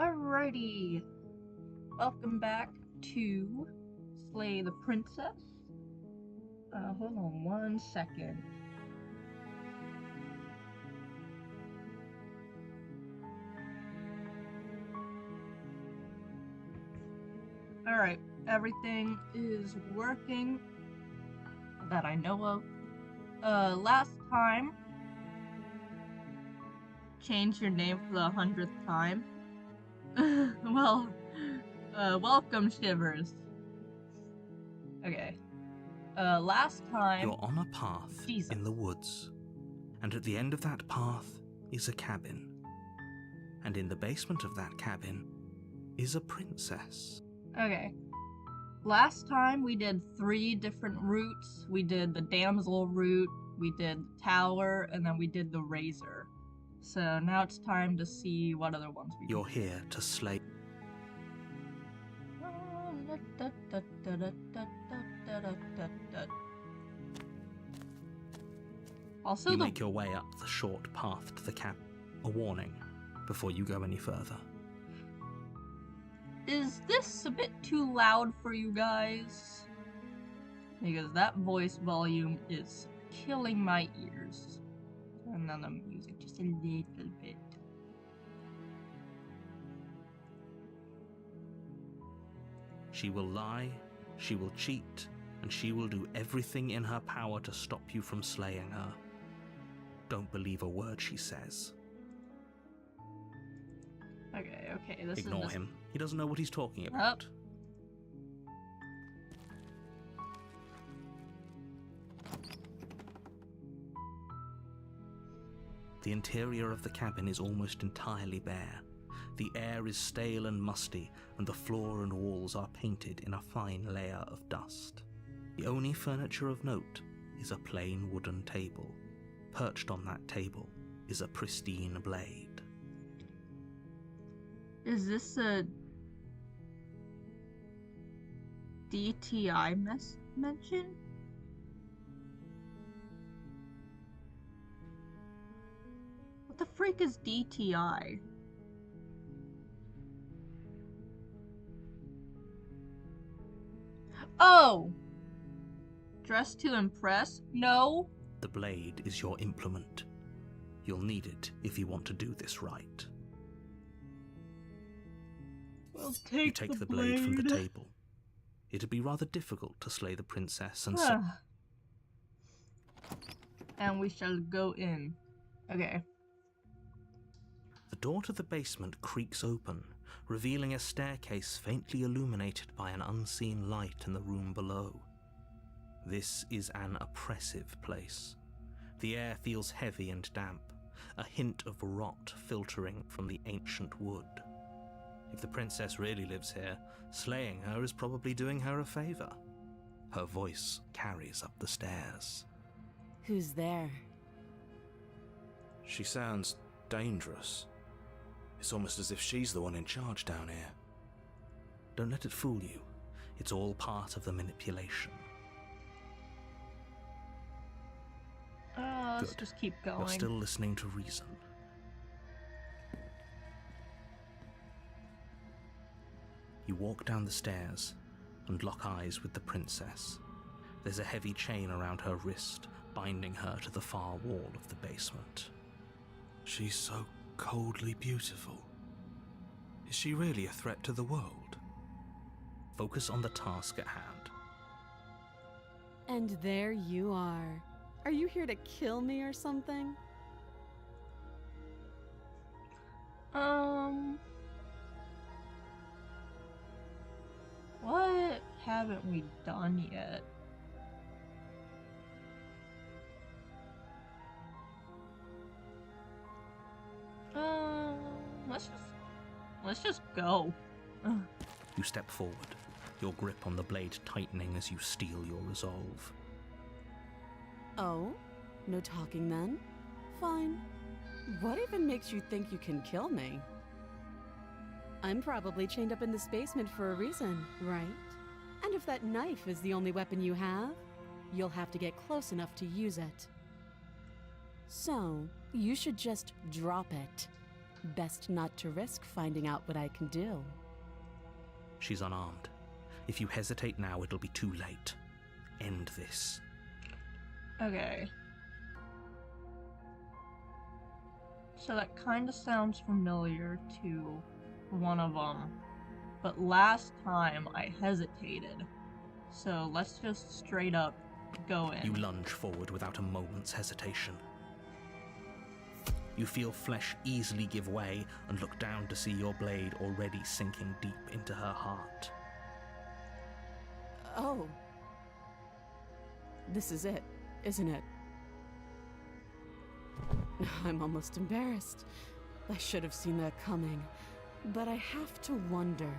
Alrighty, welcome back to Slay the Princess. Hold on 1 second. Alright, everything is working that I know of. Last time, change your name for the 100th time. Well, welcome, Shivers. Okay. Last time... You're on a path in the woods, and at the end of that path is a cabin. And in the basement of that cabin is a princess. Okay. Last time we did 3 different routes. We did the damsel route, we did the tower, and then we did the razor. So now it's time to see what other ones we You're can here to slay. Also, you make your way up the short path to the cabin. A warning before you go any further. Is this a bit too loud for you guys? Because that voice volume is killing my ears. Turn down the music just a little bit. She will lie, she will cheat, and she will do everything in her power to stop you from slaying her. Don't believe a word she says. Okay, this Ignore is... him. He doesn't know what he's talking about. The interior of the cabin is almost entirely bare. The air is stale and musty, and the floor and walls are painted in a fine layer of dust. The only furniture of note is a plain wooden table. Perched on that table is a pristine blade. Is this a DTI mention? What the freak is DTI? Oh! Dress to impress? No. The blade is your implement. You'll need it if you want to do this right. We'll You take the blade from the table. It'd be rather difficult to slay the princess and so... And we shall go in. Okay. The door to the basement creaks open, revealing a staircase faintly illuminated by an unseen light in the room below. This is an oppressive place. The air feels heavy and damp, a hint of rot filtering from the ancient wood. If the princess really lives here, slaying her is probably doing her a favor. Her voice carries up the stairs. Who's there? She sounds dangerous. It's almost as if she's the one in charge down here. Don't let it fool you. It's all part of the manipulation. Let's just keep going. You're still listening to reason. You walk down the stairs and lock eyes with the princess. There's a heavy chain around her wrist, binding her to the far wall of the basement. She's so coldly beautiful. Is she really a threat to the world? Focus on the task at hand. And there you are. Are you here to kill me or something? What haven't we done yet? Let's just go. You step forward, your grip on the blade tightening as you steel your resolve. Oh? No talking then? Fine. What even makes you think you can kill me? I'm probably chained up in this basement for a reason, right? And if that knife is the only weapon you have, you'll have to get close enough to use it. So, you should just drop it. Best not to risk finding out what I can do. She's unarmed. If you hesitate now, it'll be too late. End this. Okay. So that kind of sounds familiar to one of them. But last time I hesitated. So let's just straight up go in. You lunge forward without a moment's hesitation. You feel flesh easily give way and look down to see your blade already sinking deep into her heart. Oh. This is it, isn't it? I'm almost embarrassed. I should have seen that coming. But I have to wonder.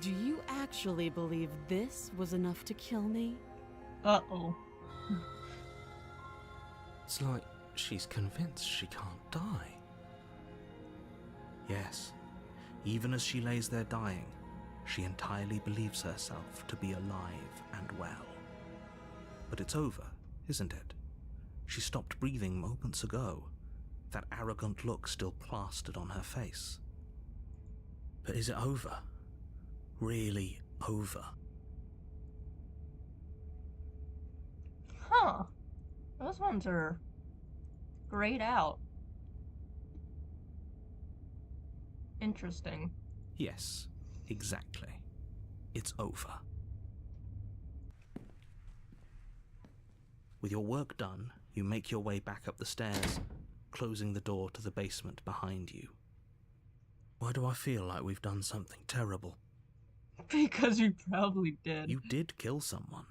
Do you actually believe this was enough to kill me? Uh-oh. It's like she's convinced she can't die. Yes, even as she lays there dying, she entirely believes herself to be alive and well. But it's over, isn't it? She stopped breathing moments ago, that arrogant look still plastered on her face. But is it over? Really over? Huh. Those ones are grayed out. Interesting. Yes, exactly. It's over. With your work done, you make your way back up the stairs, closing the door to the basement behind you. Why do I feel like we've done something terrible? Because you probably did. You did kill someone.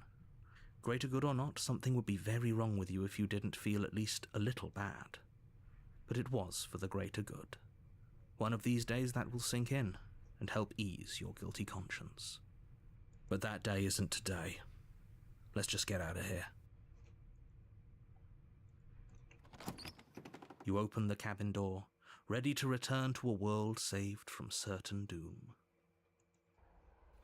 Greater good or not, something would be very wrong with you if you didn't feel at least a little bad. But it was for the greater good. One of these days that will sink in and help ease your guilty conscience. But that day isn't today. Let's just get out of here. You open the cabin door, ready to return to a world saved from certain doom.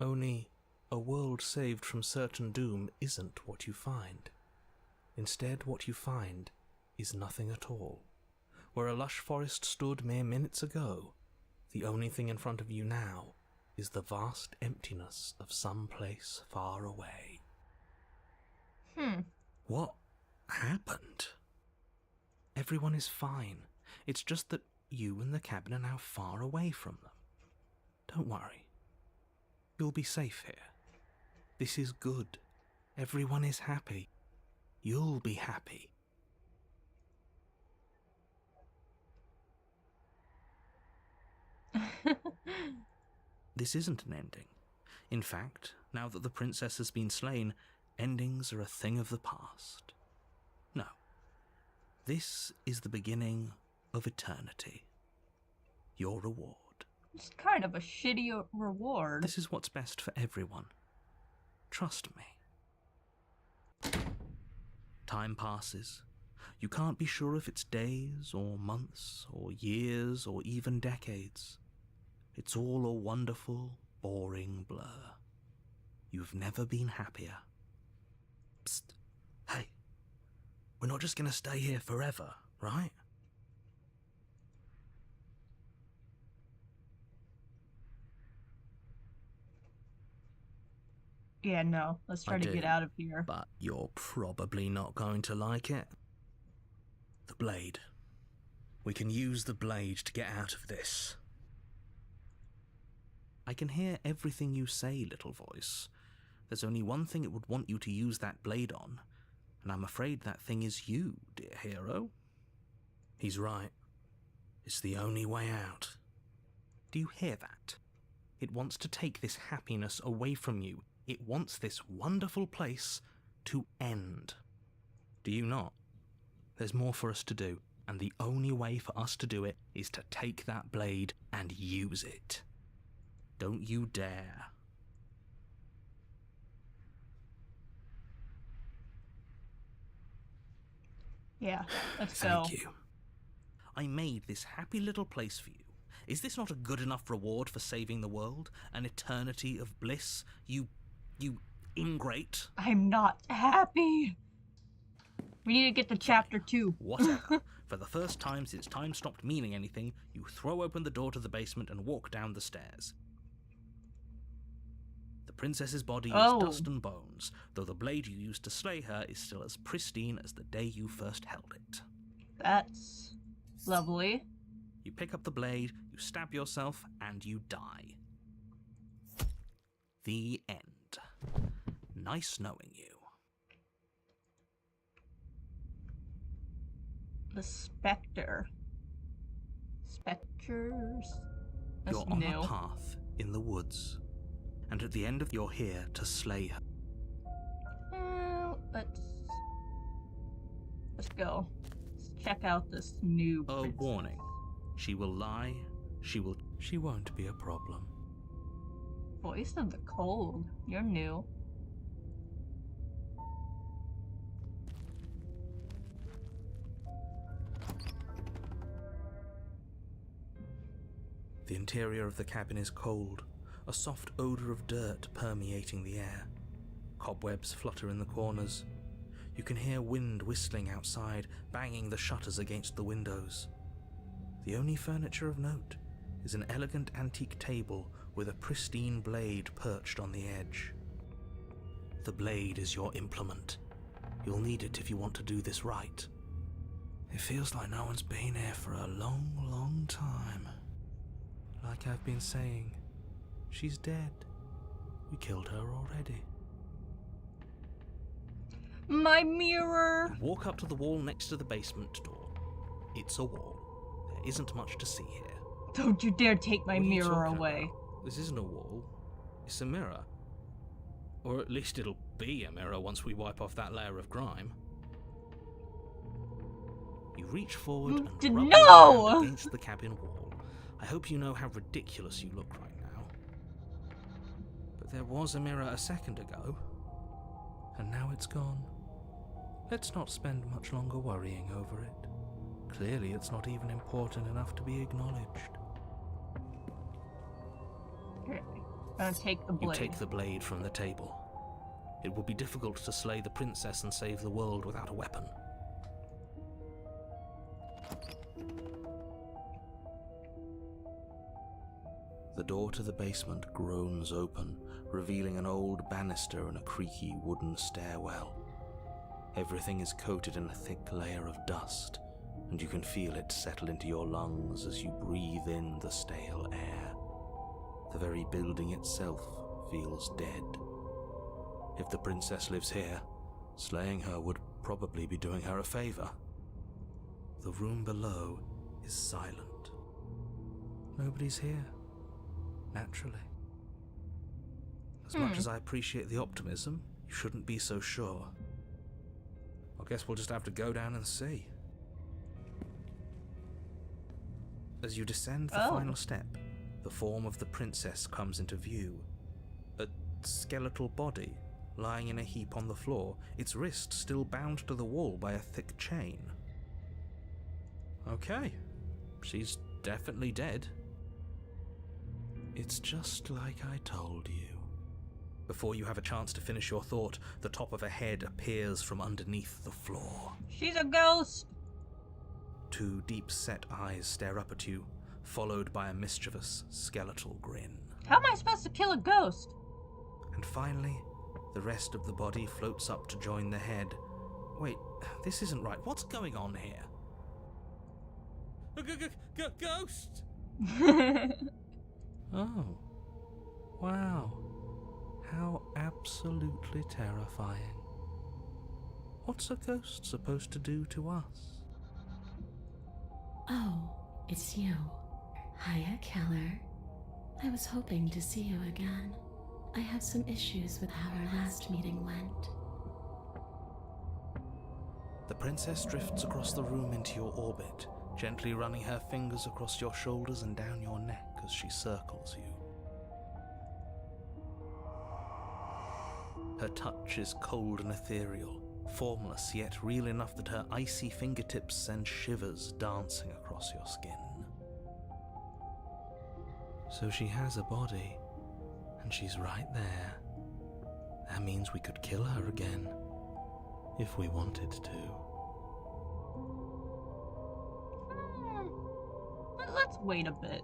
Only, a world saved from certain doom isn't what you find. Instead, what you find is nothing at all. Where a lush forest stood mere minutes ago, the only thing in front of you now is the vast emptiness of some place far away. What happened? Everyone is fine. It's just that you and the cabin are now far away from them. Don't worry. You'll be safe here. This is good. Everyone is happy. You'll be happy. This isn't an ending. In fact, now that the princess has been slain, endings are a thing of the past. No. This is the beginning of eternity. Your reward. It's kind of a shitty reward. This is what's best for everyone. Trust me. Time passes. You can't be sure if it's days or months or years or even decades. It's all a wonderful, boring blur. You've never been happier. Psst. Hey. We're not just going to stay here forever, right? Yeah, no. Let's try to get out of here. But you're probably not going to like it. The blade. We can use the blade to get out of this. I can hear everything you say, little voice. There's only one thing it would want you to use that blade on, and I'm afraid that thing is you, dear hero. He's right. It's the only way out. Do you hear that? It wants to take this happiness away from you. It wants this wonderful place to end. Do you not? There's more for us to do, and the only way for us to do it is to take that blade and use it. Don't you dare. Yeah, let's go. Thank you. I made this happy little place for you. Is this not a good enough reward for saving the world? An eternity of bliss? You ingrate. I'm not happy. We need to get to chapter 2. Whatever. For the first time since time stopped meaning anything, you throw open the door to the basement and walk down the stairs. The princess's body Oh. is dust and bones, though the blade you used to slay her is still as pristine as the day you first held it. That's lovely. You pick up the blade, you stab yourself, and you die. The end. Nice knowing you. The Spectre. Spectres? That's You're on new. a path in the woods, and at the end of you're here to slay her. Let's go. Let's check out this new A princess. warning. She will lie, she won't be a problem. Voice of the Cold. You're new. The interior of the cabin is cold, a soft odor of dirt permeating the air. Cobwebs flutter in the corners. You can hear wind whistling outside, banging the shutters against the windows. The only furniture of note is an elegant antique table with a pristine blade perched on the edge. The blade is your implement. You'll need it if you want to do this right. It feels like no one's been here for a long, long time. Like I've been saying, she's dead. We killed her already. My mirror! Walk up to the wall next to the basement door. It's a wall. There isn't much to see here. Don't you dare take my What are you mirror talking away. about? This isn't a wall. It's a mirror. Or at least it'll be a mirror once we wipe off that layer of grime. You reach forward and rub your No! hand against the cabin wall. I hope you know how ridiculous you look right now. But there was a mirror a second ago, and now it's gone. Let's not spend much longer worrying over it. Clearly it's not even important enough to be acknowledged. Here, I'm gonna take the You blade. take the blade from the table. It will be difficult to slay the princess and save the world without a weapon. The door to the basement groans open, revealing an old banister and a creaky wooden stairwell. Everything is coated in a thick layer of dust, and you can feel it settle into your lungs as you breathe in the stale air. The very building itself feels dead. If the princess lives here, slaying her would probably be doing her a favor. The room below is silent. Nobody's here. Naturally. As much as I appreciate the optimism, you shouldn't be so sure. I guess we'll just have to go down and see. As you descend the final step, the form of the princess comes into view. A skeletal body lying in a heap on the floor, its wrist still bound to the wall by a thick chain. Okay, she's definitely dead. It's just like I told you. Before you have a chance to finish your thought, the top of a head appears from underneath the floor. She's a ghost! Two deep-set eyes stare up at you, followed by a mischievous, skeletal grin. How am I supposed to kill a ghost? And finally, the rest of the body floats up to join the head. Wait, this isn't right. What's going on here? Ghost! Oh, wow. How absolutely terrifying. What's a ghost supposed to do to us? Oh, it's you. Hiya, Keller. I was hoping to see you again. I have some issues with how our last meeting went. The princess drifts across the room into your orbit, gently running her fingers across your shoulders and down your neck as she circles you. Her touch is cold and ethereal, formless yet real enough that her icy fingertips send shivers dancing across your skin. So she has a body, and she's right there. That means we could kill her again, if we wanted to. wait a bit.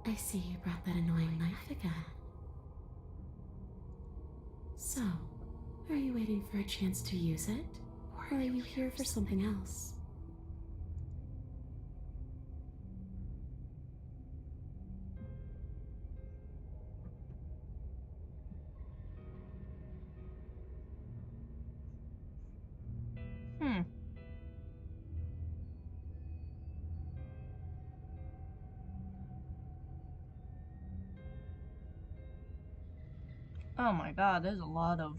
I see you brought that annoying knife again. So, are you waiting for a chance to use it? Or are you here for something else? Hmm. Oh my god, there's a lot of...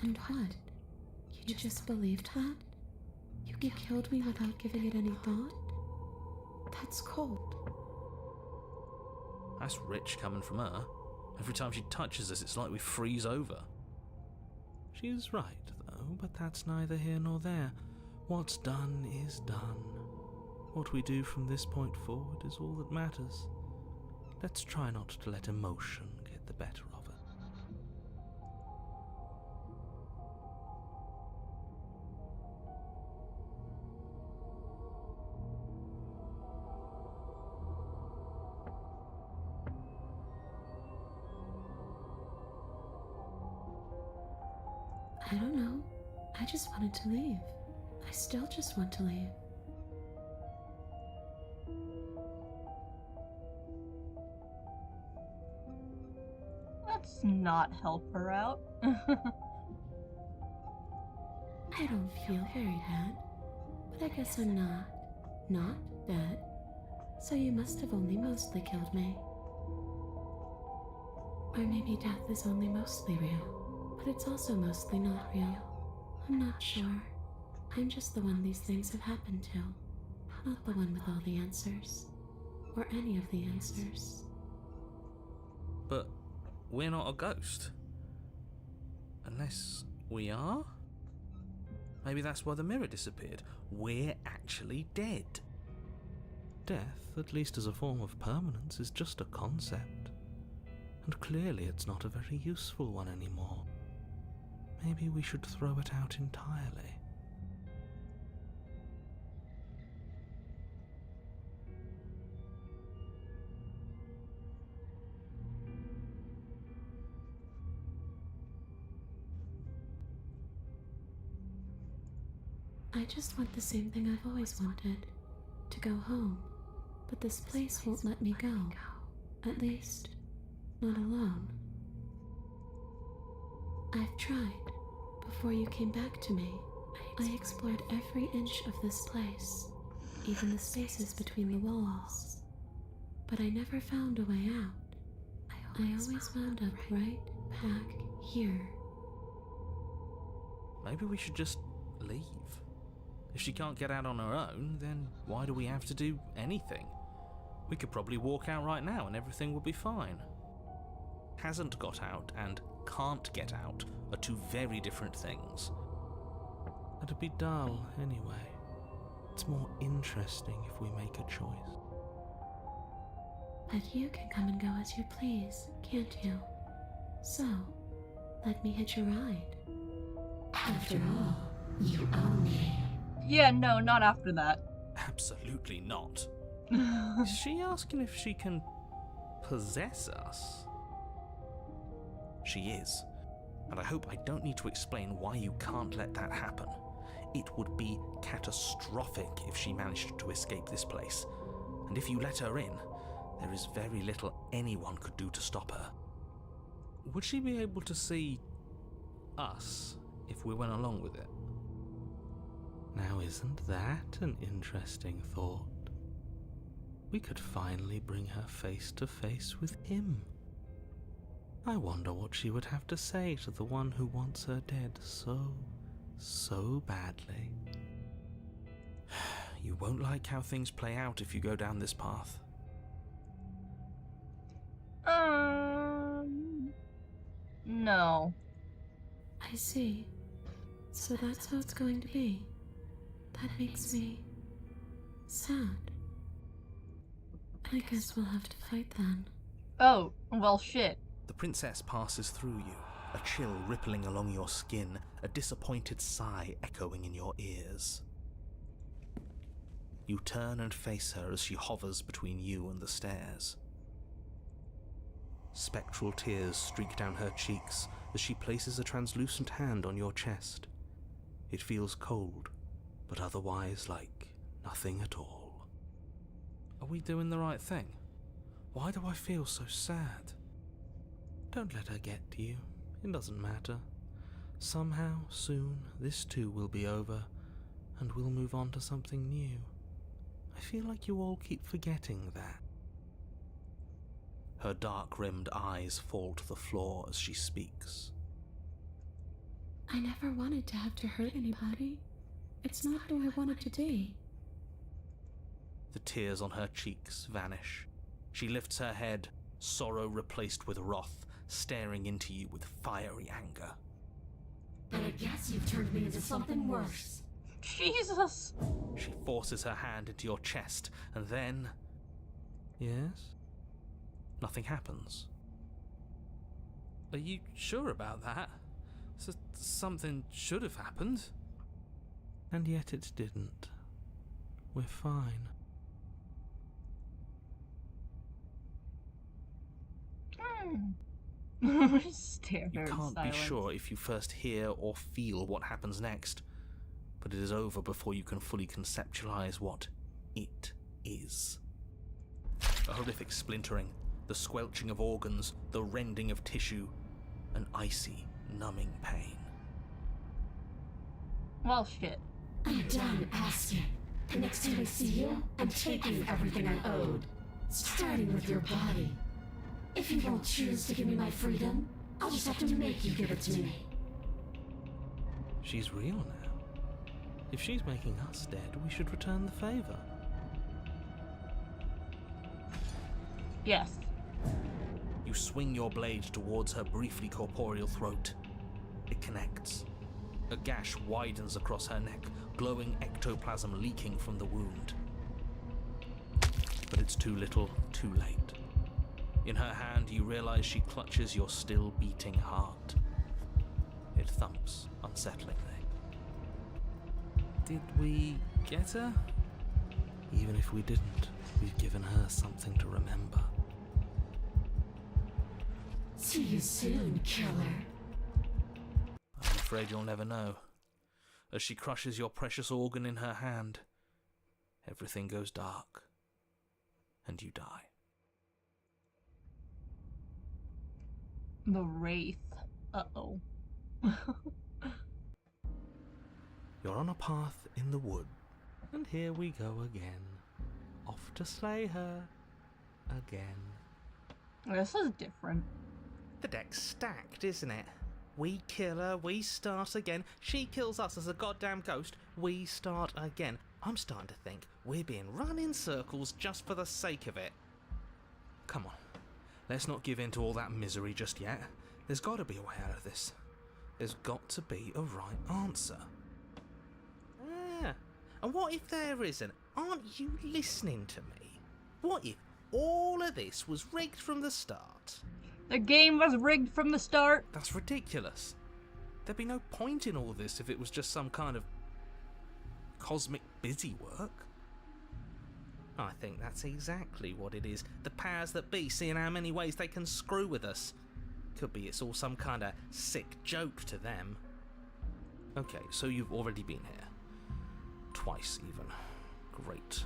And what? You just believed that? You killed me without giving it any thought? That's cold. That's rich coming from her. Every time she touches us, it's like we freeze over. She's right, though, but that's neither here nor there. What's done is done. What we do from this point forward is all that matters. Let's try not to let emotion get the better of her. I don't know. I just wanted to leave. I still just want to leave. Let's not help her out. I don't feel very bad, but I guess I'm not dead. So you must have only mostly killed me. Or maybe death is only mostly real, but it's also mostly not real. I'm not sure. I'm just the one these things have happened to, not the one with all the answers, or any of the answers. But we're not a ghost. Unless we are? Maybe that's why the mirror disappeared. We're actually dead. Death, at least as a form of permanence, is just a concept. And clearly it's not a very useful one anymore. Maybe we should throw it out entirely. I just want the same thing I've always wanted, to go home. But this place won't let me go. At least, not alone. I've tried. Before you came back to me, I explored every inch of this place, even the spaces between the walls. But I never found a way out. I always wound up right back here. Maybe we should just leave. If she can't get out on her own, then why do we have to do anything? We could probably walk out right now and everything would be fine. Hasn't got out and can't get out are two very different things. It'd be dull anyway. It's more interesting if we make a choice. But you can come and go as you please, can't you? So, let me hitch a ride. After all, you own me. Yeah, no, not after that. Absolutely not. Is she asking if she can possess us? She is. And I hope I don't need to explain why you can't let that happen. It would be catastrophic if she managed to escape this place. And if you let her in, there is very little anyone could do to stop her. Would she be able to see us if we went along with it? Now, isn't that an interesting thought? We could finally bring her face to face with him. I wonder what she would have to say to the one who wants her dead so badly. You won't like how things play out if you go down this path. No. I see. So that's how it's going to be. That makes me sad. I guess we'll have to fight then. Oh, well, shit. The princess passes through you, a chill rippling along your skin, a disappointed sigh echoing in your ears. You turn and face her as she hovers between you and the stairs. Spectral tears streak down her cheeks as she places a translucent hand on your chest. It feels cold, but otherwise like nothing at all. Are we doing the right thing? Why do I feel so sad? Don't let her get to you. It doesn't matter. Somehow, soon, this too will be over, and we'll move on to something new. I feel like you all keep forgetting that. Her dark-rimmed eyes fall to the floor as she speaks. I never wanted to have to hurt anybody. It's not who I wanted to be. The tears on her cheeks vanish. She lifts her head, sorrow replaced with wrath, staring into you with fiery anger. But I guess you've turned me into something worse. Jesus! She forces her hand into your chest, and then... Yes? Nothing happens. Are you sure about that? Something should have happened. And yet it didn't. We're fine. Stare You her in can't be silence. sure if you first hear or feel what happens next, but it is over before you can fully conceptualize what it is. A horrific splintering, the squelching of organs, the rending of tissue, an icy, numbing pain. Well, shit. I'm done asking. The next time I see you, I'm taking everything I owed. Starting with your body. If you won't choose to give me my freedom, I'll just have to make you give it to me. She's real now. If she's making us dead, we should return the favor. Yes. You swing your blade towards her briefly corporeal throat. It connects. A gash widens across her neck, glowing ectoplasm leaking from the wound. But it's too little, too late. In her hand, you realize she clutches your still beating heart. It thumps unsettlingly. Did we get her? Even if we didn't, we've given her something to remember. See you soon, killer. I'm afraid you'll never know. As she crushes your precious organ in her hand, everything goes dark, and you die. The Wraith. Uh-oh. You're on a path in the wood, and here we go again. Off to slay her. Again. This is different. The deck's stacked, isn't it? We kill her, we start again. She kills us as a goddamn ghost, we start again. I'm starting to think we're being run in circles just for the sake of it. Come on, let's not give in to all that misery just yet. There's got to be a way out of this. There's got to be a right answer. And what if there isn't? Aren't you listening to me? What if all of this was rigged from the start? The game was rigged from the start. That's ridiculous. There'd be no point in all this if it was just some kind of cosmic busy work. I think that's exactly what it is. The powers that be, seeing how many ways they can screw with us. Could be it's all some kind of sick joke to them. Okay, so you've already been here. Twice, even. Great.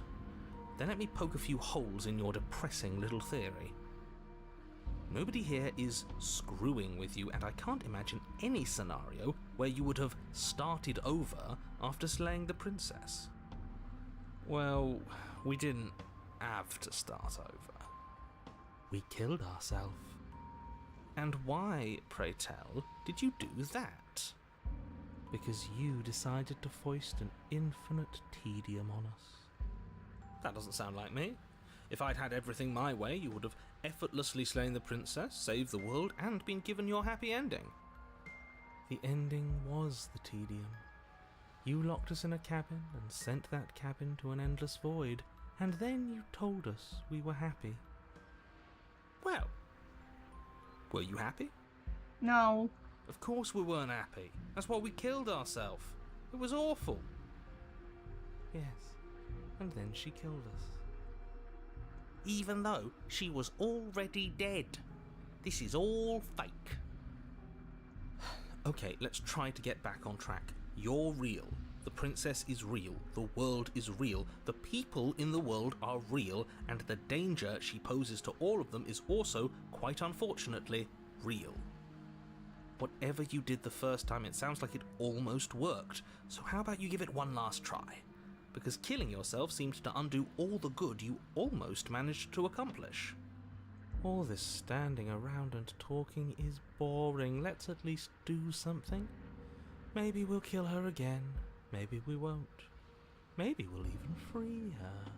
Then let me poke a few holes in your depressing little theory. Nobody here is screwing with you, and I can't imagine any scenario where you would have started over after slaying the princess. Well, we didn't have to start over. We killed ourselves. And why, pray tell, did you do that? Because you decided to foist an infinite tedium on us. That doesn't sound like me. If I'd had everything my way, you would have effortlessly slain the princess, saved the world, and been given your happy ending. The ending was the tedium. You locked us in a cabin and sent that cabin to an endless void, And then you told us we were happy. Well, were you happy? No. Of course we weren't happy. That's why we killed ourselves. It was awful. Yes, and then she killed us. Even though she was already dead. This is all fake. Okay, let's try to get back on track. You're real. The princess is real. The world is real. The people in the world are real. And the danger she poses to all of them is also, quite unfortunately, real. Whatever you did the first time, it sounds like it almost worked. So how about you give it one last try? Because killing yourself seems to undo all the good you almost managed to accomplish. All this standing around and talking is boring. Let's at least do something. Maybe we'll kill her again. Maybe we won't. Maybe we'll even free her.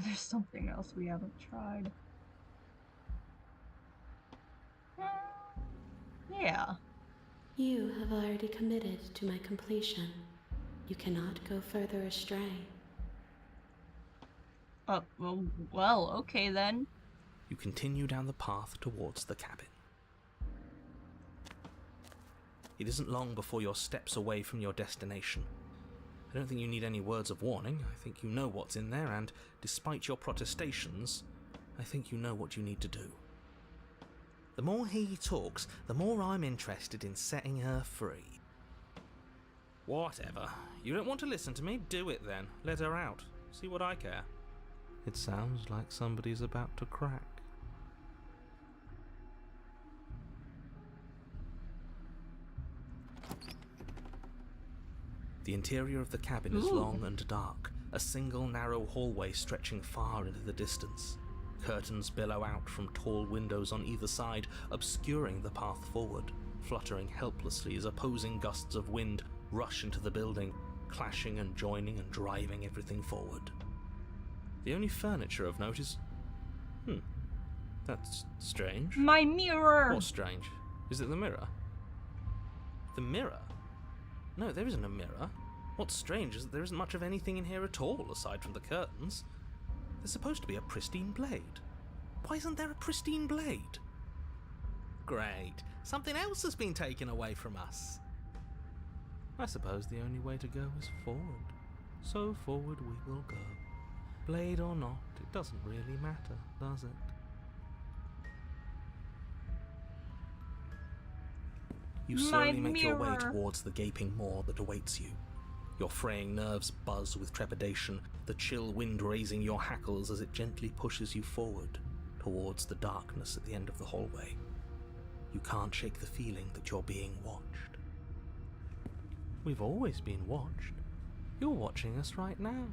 There's something else we haven't tried. Yeah. You have already committed to my completion. You cannot go further astray. Well, okay then. You continue down the path towards the cabin. It isn't long before you're steps away from your destination. I don't think you need any words of warning. I think you know what's in there, and despite your protestations, I think you know what you need to do. The more he talks, the more I'm interested in setting her free. Whatever. You don't want to listen to me? Do it then. Let her out. See what I care. It sounds like somebody's about to crack. The interior of the cabin is long and dark, a single narrow hallway stretching far into the distance. Curtains billow out from tall windows on either side, obscuring the path forward, fluttering helplessly as opposing gusts of wind rush into the building, clashing and joining and driving everything forward. The only furniture of note is... that's strange. My mirror! What's strange? Is it the mirror? The mirror? No, there isn't a mirror. What's strange is that there isn't much of anything in here at all, aside from the curtains. There's supposed to be a pristine blade. Why isn't there a pristine blade? Great. Something else has been taken away from us. I suppose the only way to go is forward. So forward we will go. Blade or not, it doesn't really matter, does it? You slowly make your way towards the gaping maw that awaits you. Your fraying nerves buzz with trepidation, the chill wind raising your hackles as it gently pushes you forward, towards the darkness at the end of the hallway. You can't shake the feeling that you're being watched. We've always been watched. You're watching us right now.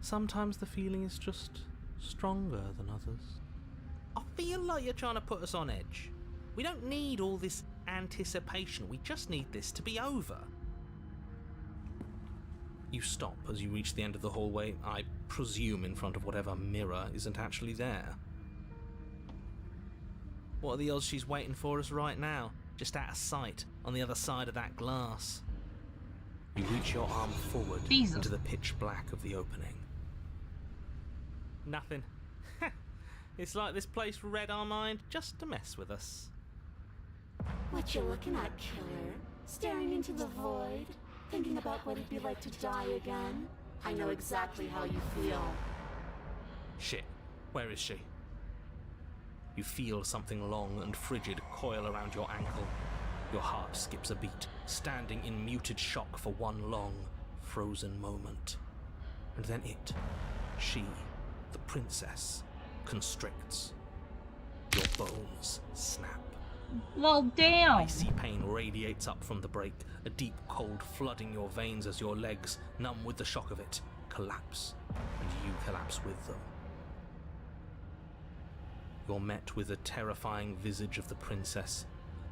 Sometimes the feeling is just stronger than others. I feel like you're trying to put us on edge. We don't need all this anticipation, we just need this to be over. You stop as you reach the end of the hallway, I presume in front of whatever mirror isn't actually there. What are the odds she's waiting for us right now, just out of sight, on the other side of that glass? You reach your arm forward into the pitch black of the opening. Nothing. It's like this place read our mind just to mess with us. What you looking at, killer? Staring into the void? Thinking about what it'd be like to die again? I know exactly how you feel. Shit, where is she? You feel something long and frigid coil around your ankle. Your heart skips a beat, standing in muted shock for one long, frozen moment. And then it, she, the princess, constricts. Your bones snap. Well, damn! Icy pain radiates up from the break, a deep cold flooding your veins as your legs, numb with the shock of it, collapse, and you collapse with them. You're met with the terrifying visage of the princess.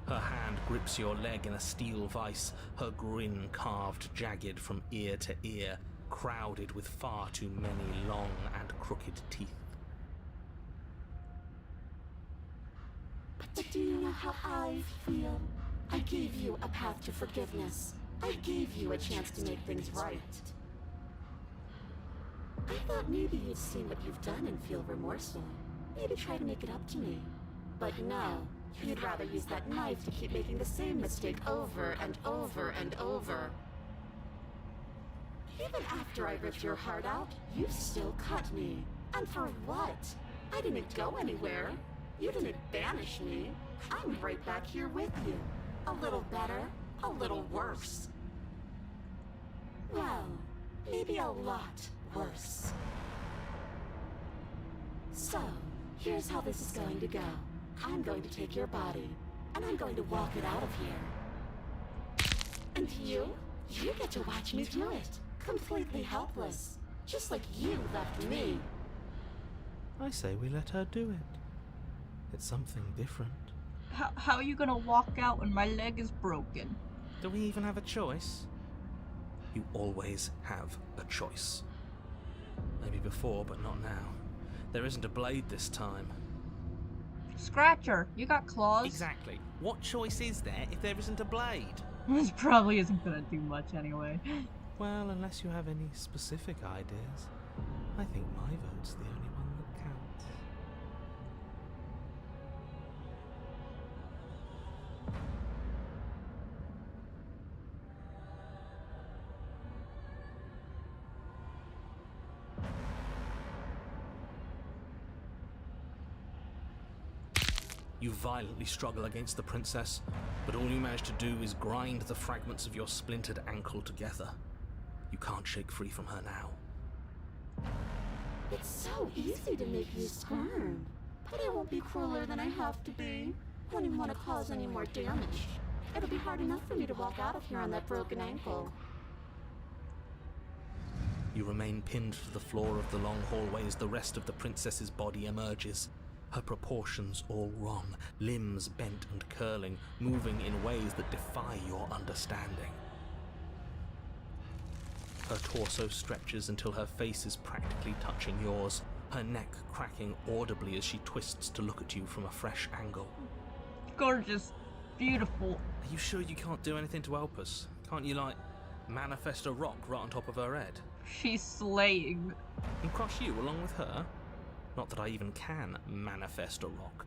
Her hand grips your leg in a steel vice, her grin carved jagged from ear to ear, crowded with far too many long and crooked teeth. But do you know how I feel? I gave you a path to forgiveness. I gave you a chance to make things right. I thought maybe you'd see what you've done and feel remorseful. Maybe try to make it up to me. But no, you'd rather use that knife to keep making the same mistake over and over and over. Even after I ripped your heart out, you still cut me. And for what? I didn't go anywhere. You didn't banish me. I'm right back here with you. A little better, a little worse. Well, maybe a lot worse. So, here's how this is going to go. I'm going to take your body, and I'm going to walk it out of here. And you get to watch me do it. Completely helpless. Just like you left me. I say we let her do it. It's something different. How are you gonna walk out when my leg is broken? Do we even have a choice? You always have a choice. Maybe before, but not now. There isn't a blade this time. Scratcher, you got claws. Exactly. What choice is there if there isn't a blade? This probably isn't gonna do much anyway. Well, unless you have any specific ideas, I think my vote's the only one that counts. You violently struggle against the princess, but all you manage to do is grind the fragments of your splintered ankle together. You can't shake free from her now. It's so easy to make you squirm. But I won't be crueler than I have to be. I don't even want to cause any more damage. It'll be hard enough for me to walk out of here on that broken ankle. You remain pinned to the floor of the long hallway as the rest of the princess's body emerges. Her proportions all wrong, limbs bent and curling, moving in ways that defy your understanding. Her torso stretches until her face is practically touching yours, her neck cracking audibly as she twists to look at you from a fresh angle. Gorgeous. Beautiful. Are you sure you can't do anything to help us? Can't you, like, manifest a rock right on top of her head? She's slaying. And crush you along with her? Not that I even can manifest a rock.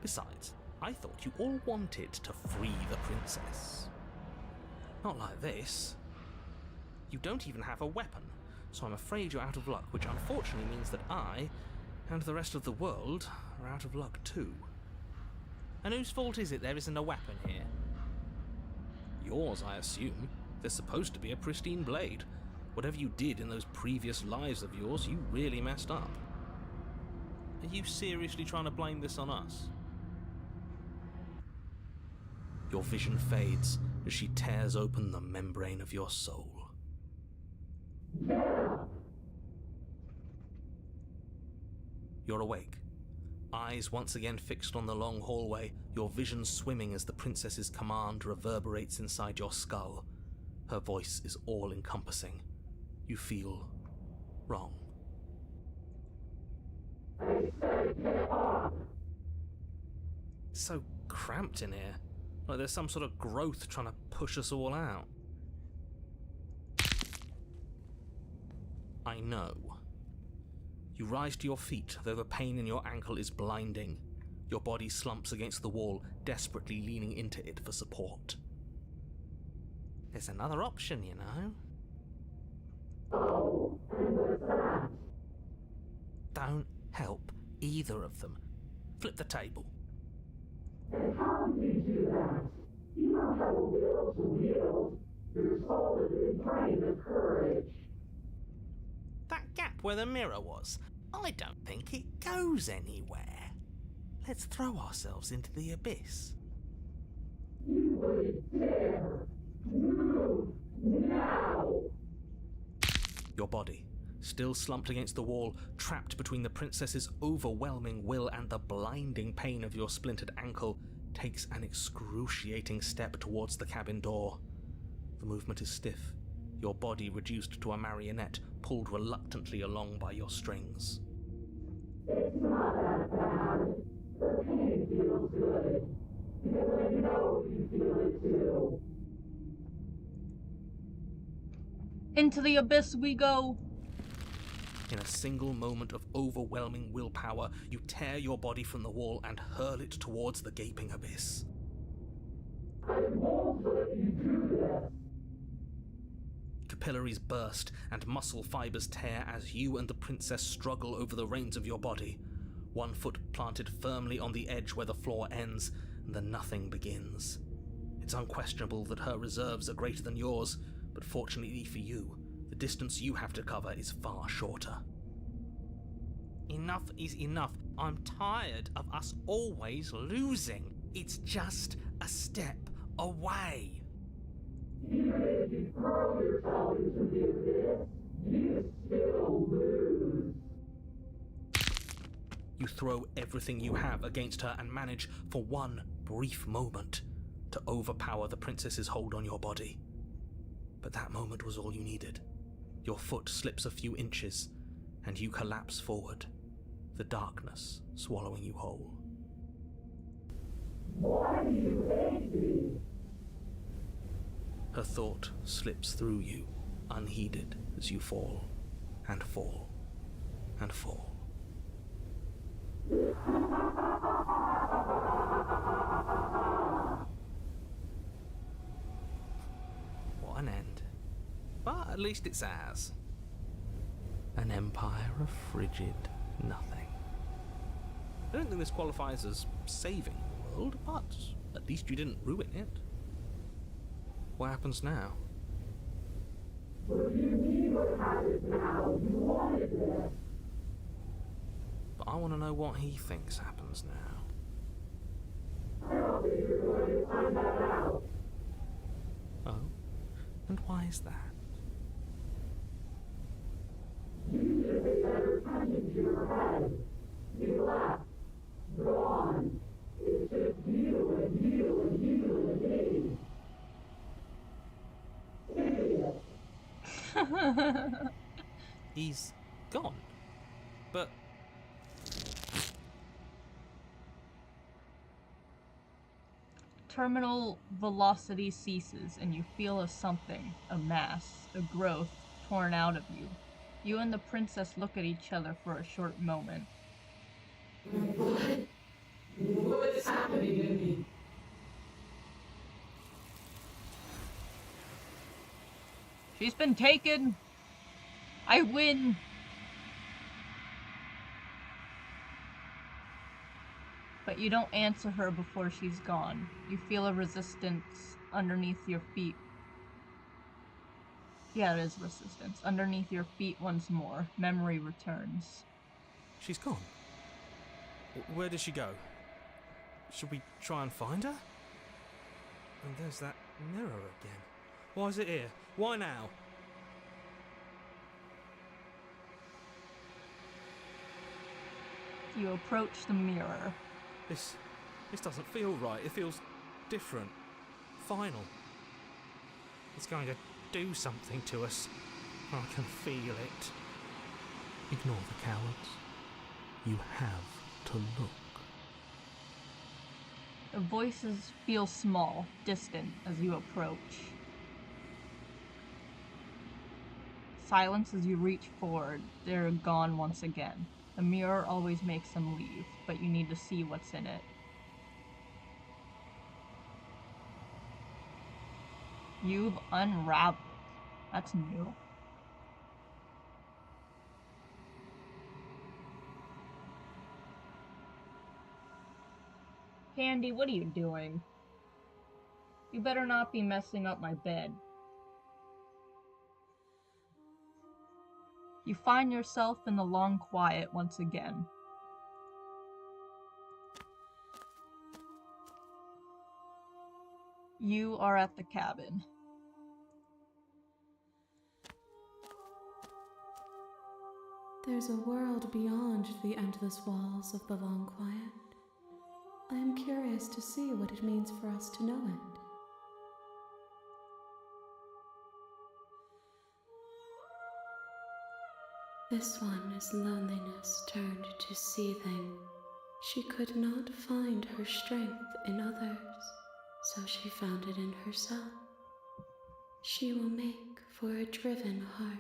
Besides, I thought you all wanted to free the princess. Not like this. You don't even have a weapon, so I'm afraid you're out of luck, which unfortunately means that I, and the rest of the world, are out of luck too. And whose fault is it there isn't a weapon here? Yours, I assume. There's supposed to be a pristine blade. Whatever you did in those previous lives of yours, you really messed up. Are you seriously trying to blame this on us? Your vision fades as she tears open the membrane of your soul. You're awake, eyes once again fixed on the long hallway, your vision swimming as the princess's command reverberates inside your skull. Her voice is all-encompassing. You feel wrong. It's so cramped in here, like there's some sort of growth trying to push us all out. I know. You rise to your feet, though the pain in your ankle is blinding. Your body slumps against the wall, desperately leaning into it for support. There's another option, you know. Oh, and what's that? Don't help either of them. Flip the table. And how do you do that? You don't have a will to wield. Your soul is drained of courage. That gap where the mirror was, I don't think it goes anywhere. Let's throw ourselves into the abyss. You wouldn't dare. Move now. Your body, still slumped against the wall, trapped between the princess's overwhelming will and the blinding pain of your splintered ankle, takes an excruciating step towards the cabin door. The movement is stiff, your body reduced to a marionette, pulled reluctantly along by your strings. It's not that bad. The pain feels good. Into the abyss we go! In a single moment of overwhelming willpower, you tear your body from the wall and hurl it towards the gaping abyss. Capillaries burst and muscle fibers tear as you and the princess struggle over the reins of your body. One foot planted firmly on the edge where the floor ends, and the nothing begins. It's unquestionable that her reserves are greater than yours, but fortunately for you, the distance you have to cover is far shorter. Enough is enough. I'm tired of us always losing. It's just a step away. You throw everything you have against her and manage, for one brief moment, to overpower the princess's hold on your body. But that moment was all you needed. Your foot slips a few inches, and you collapse forward, the darkness swallowing you whole. Why do you hate me? Her thought slips through you, unheeded, as you fall, and fall, and fall. What an end. But at least it's ours. An empire of frigid nothing. I don't think this qualifies as saving the world, but at least you didn't ruin it. What happens now? What do you mean what happens now? You wanted it. But I want to know what he thinks happens now. I don't think you're going to find that out. Oh? And why is that? You should pay better attention to your head. You laugh. Go on. It's just you and you and you and me. He's gone. But terminal velocity ceases and you feel a something, a mass, a growth torn out of you. You and the princess look at each other for a short moment. What's happening to me? She's been taken. I win. But you don't answer her before she's gone. You feel a resistance underneath your feet. Yeah, it is resistance. Underneath your feet once more. Memory returns. she's gone. Where did she go? Should we try and find her? And there's that mirror again. Why is it here? Why now? You approach the mirror. This doesn't feel right. It feels different. Final. It's going to do something to us. I can feel it. Ignore the cowards. You have to look. The voices feel small, distant as you approach. Silence as you reach forward. They're gone once again. The mirror always makes them leave, but you need to see what's in it. You've unraveled. That's new. Candy, what are you doing? You better not be messing up my bed. You find yourself in the long quiet once again. You are at the cabin. There's a world beyond the endless walls of the long quiet. I am curious to see what it means for us to know it. This one is loneliness turned to seething, She could not find her strength in others, so she found it in herself. She will make for a driven heart.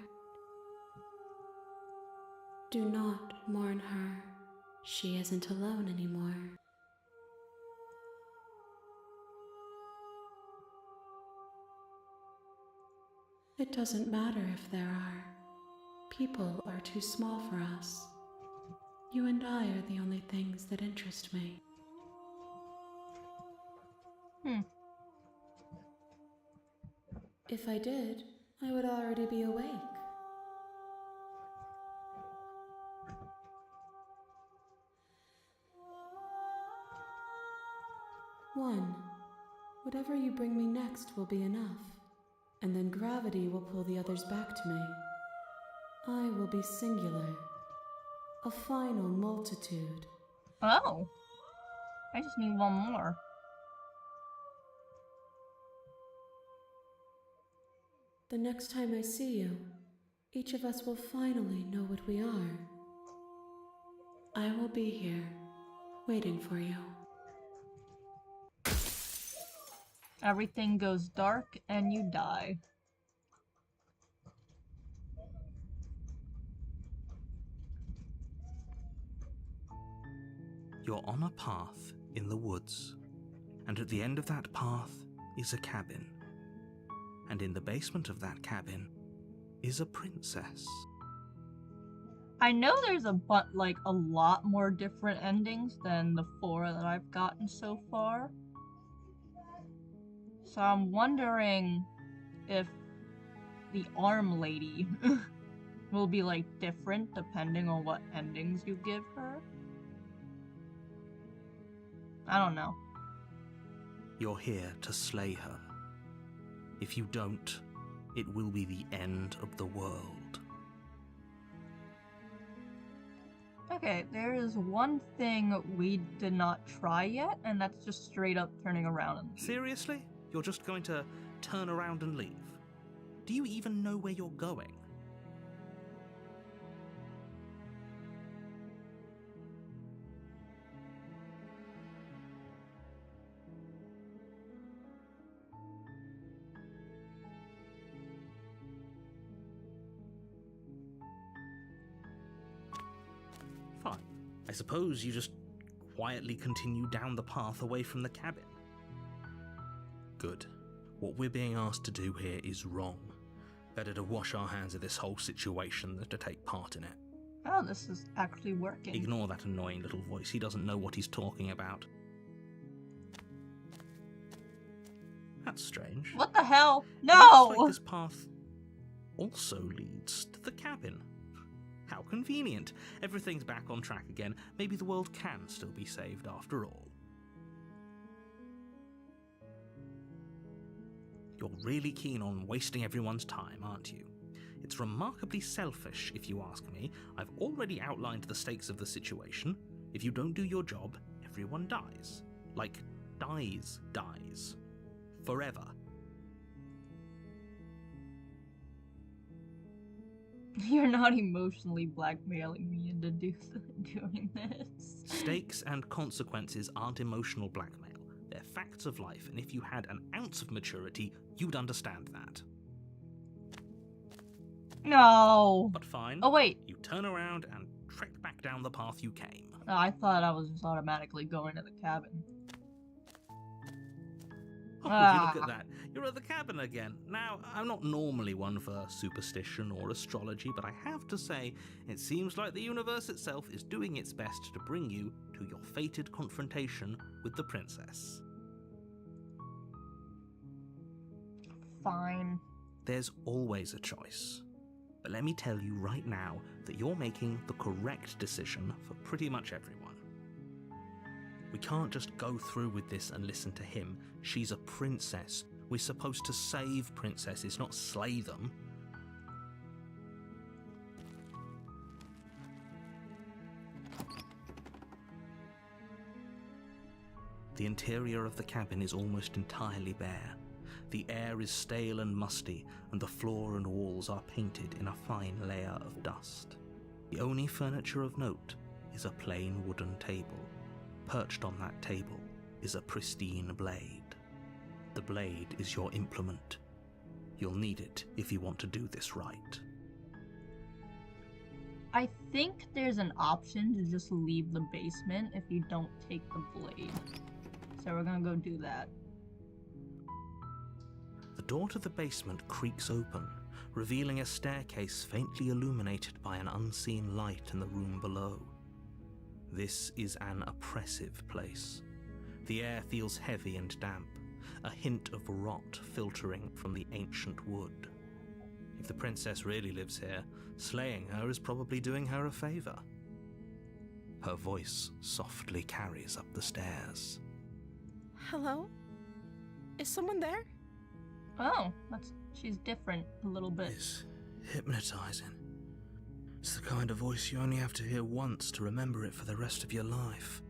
Do not mourn her. She isn't alone anymore. It doesn't matter if there are. People are too small for us. You and I are the only things that interest me. If I did, I would already be awake. One, whatever you bring me next will be enough, and then gravity will pull the others back to me. I will be singular, a final multitude. Oh. I just need one more. The next time I see you, each of us will finally know what we are. I will be here, waiting for you. Everything goes dark and you die. You're on a path in the woods, and at the end of that path is a cabin. And in the basement of that cabin is a princess. I know there's a lot more different endings than the 4 that I've gotten so far. So I'm wondering if the arm lady will be like different depending on what endings you give her. I don't know. You're here to slay her. If you don't, it will be the end of the world. Okay, there is one thing we did not try yet, and that's just straight up turning around and leave. Seriously? You're just going to turn around and leave? Do you even know where you're going? Fine. I suppose you just quietly continue down the path away from the cabin. Good. What we're being asked to do here is wrong. Better to wash our hands of this whole situation than to take part in it. Oh, this is actually working. Ignore that annoying little voice. He doesn't know what he's talking about. That's strange. What the hell? It looks No! like this path also leads to the cabin. How convenient. Everything's back on track again. Maybe the world can still be saved after all. You're really keen on wasting everyone's time, aren't you? It's remarkably selfish, if you ask me. I've already outlined the stakes of the situation. If you don't do your job, everyone dies. Like, dies. Forever. You're not emotionally blackmailing me into doing this. Stakes and consequences aren't emotional blackmail. They're facts of life, and if you had an ounce of maturity, you'd understand that. No! But fine. Oh, wait. You turn around and trek back down the path you came. No, I thought I was just automatically going to the cabin. Oh, would you look at that. You're at the cabin again. Now, I'm not normally one for superstition or astrology, but I have to say, it seems like the universe itself is doing its best to bring you to your fated confrontation with the princess. Fine. There's always a choice. But let me tell you right now that you're making the correct decision for pretty much everyone. We can't just go through with this and listen to him. She's a princess. We're supposed to save princesses, not slay them. The interior of the cabin is almost entirely bare. The air is stale and musty, and the floor and walls are painted in a fine layer of dust. The only furniture of note is a plain wooden table, Perched on that table is a pristine blade. The blade is your implement. You'll need it if you want to do this right. I think there's an option to just leave the basement if you don't take the blade. So we're gonna go do that. The door to the basement creaks open, revealing a staircase faintly illuminated by an unseen light in the room below. This is an oppressive place. The air feels heavy and damp, a hint of rot filtering from the ancient wood. If the princess really lives here, slaying her is probably doing her a favor. Her voice softly carries up the stairs. Hello? Is someone there? Oh, she's different a little bit. It's hypnotizing. It's the kind of voice you only have to hear once to remember it for the rest of your life.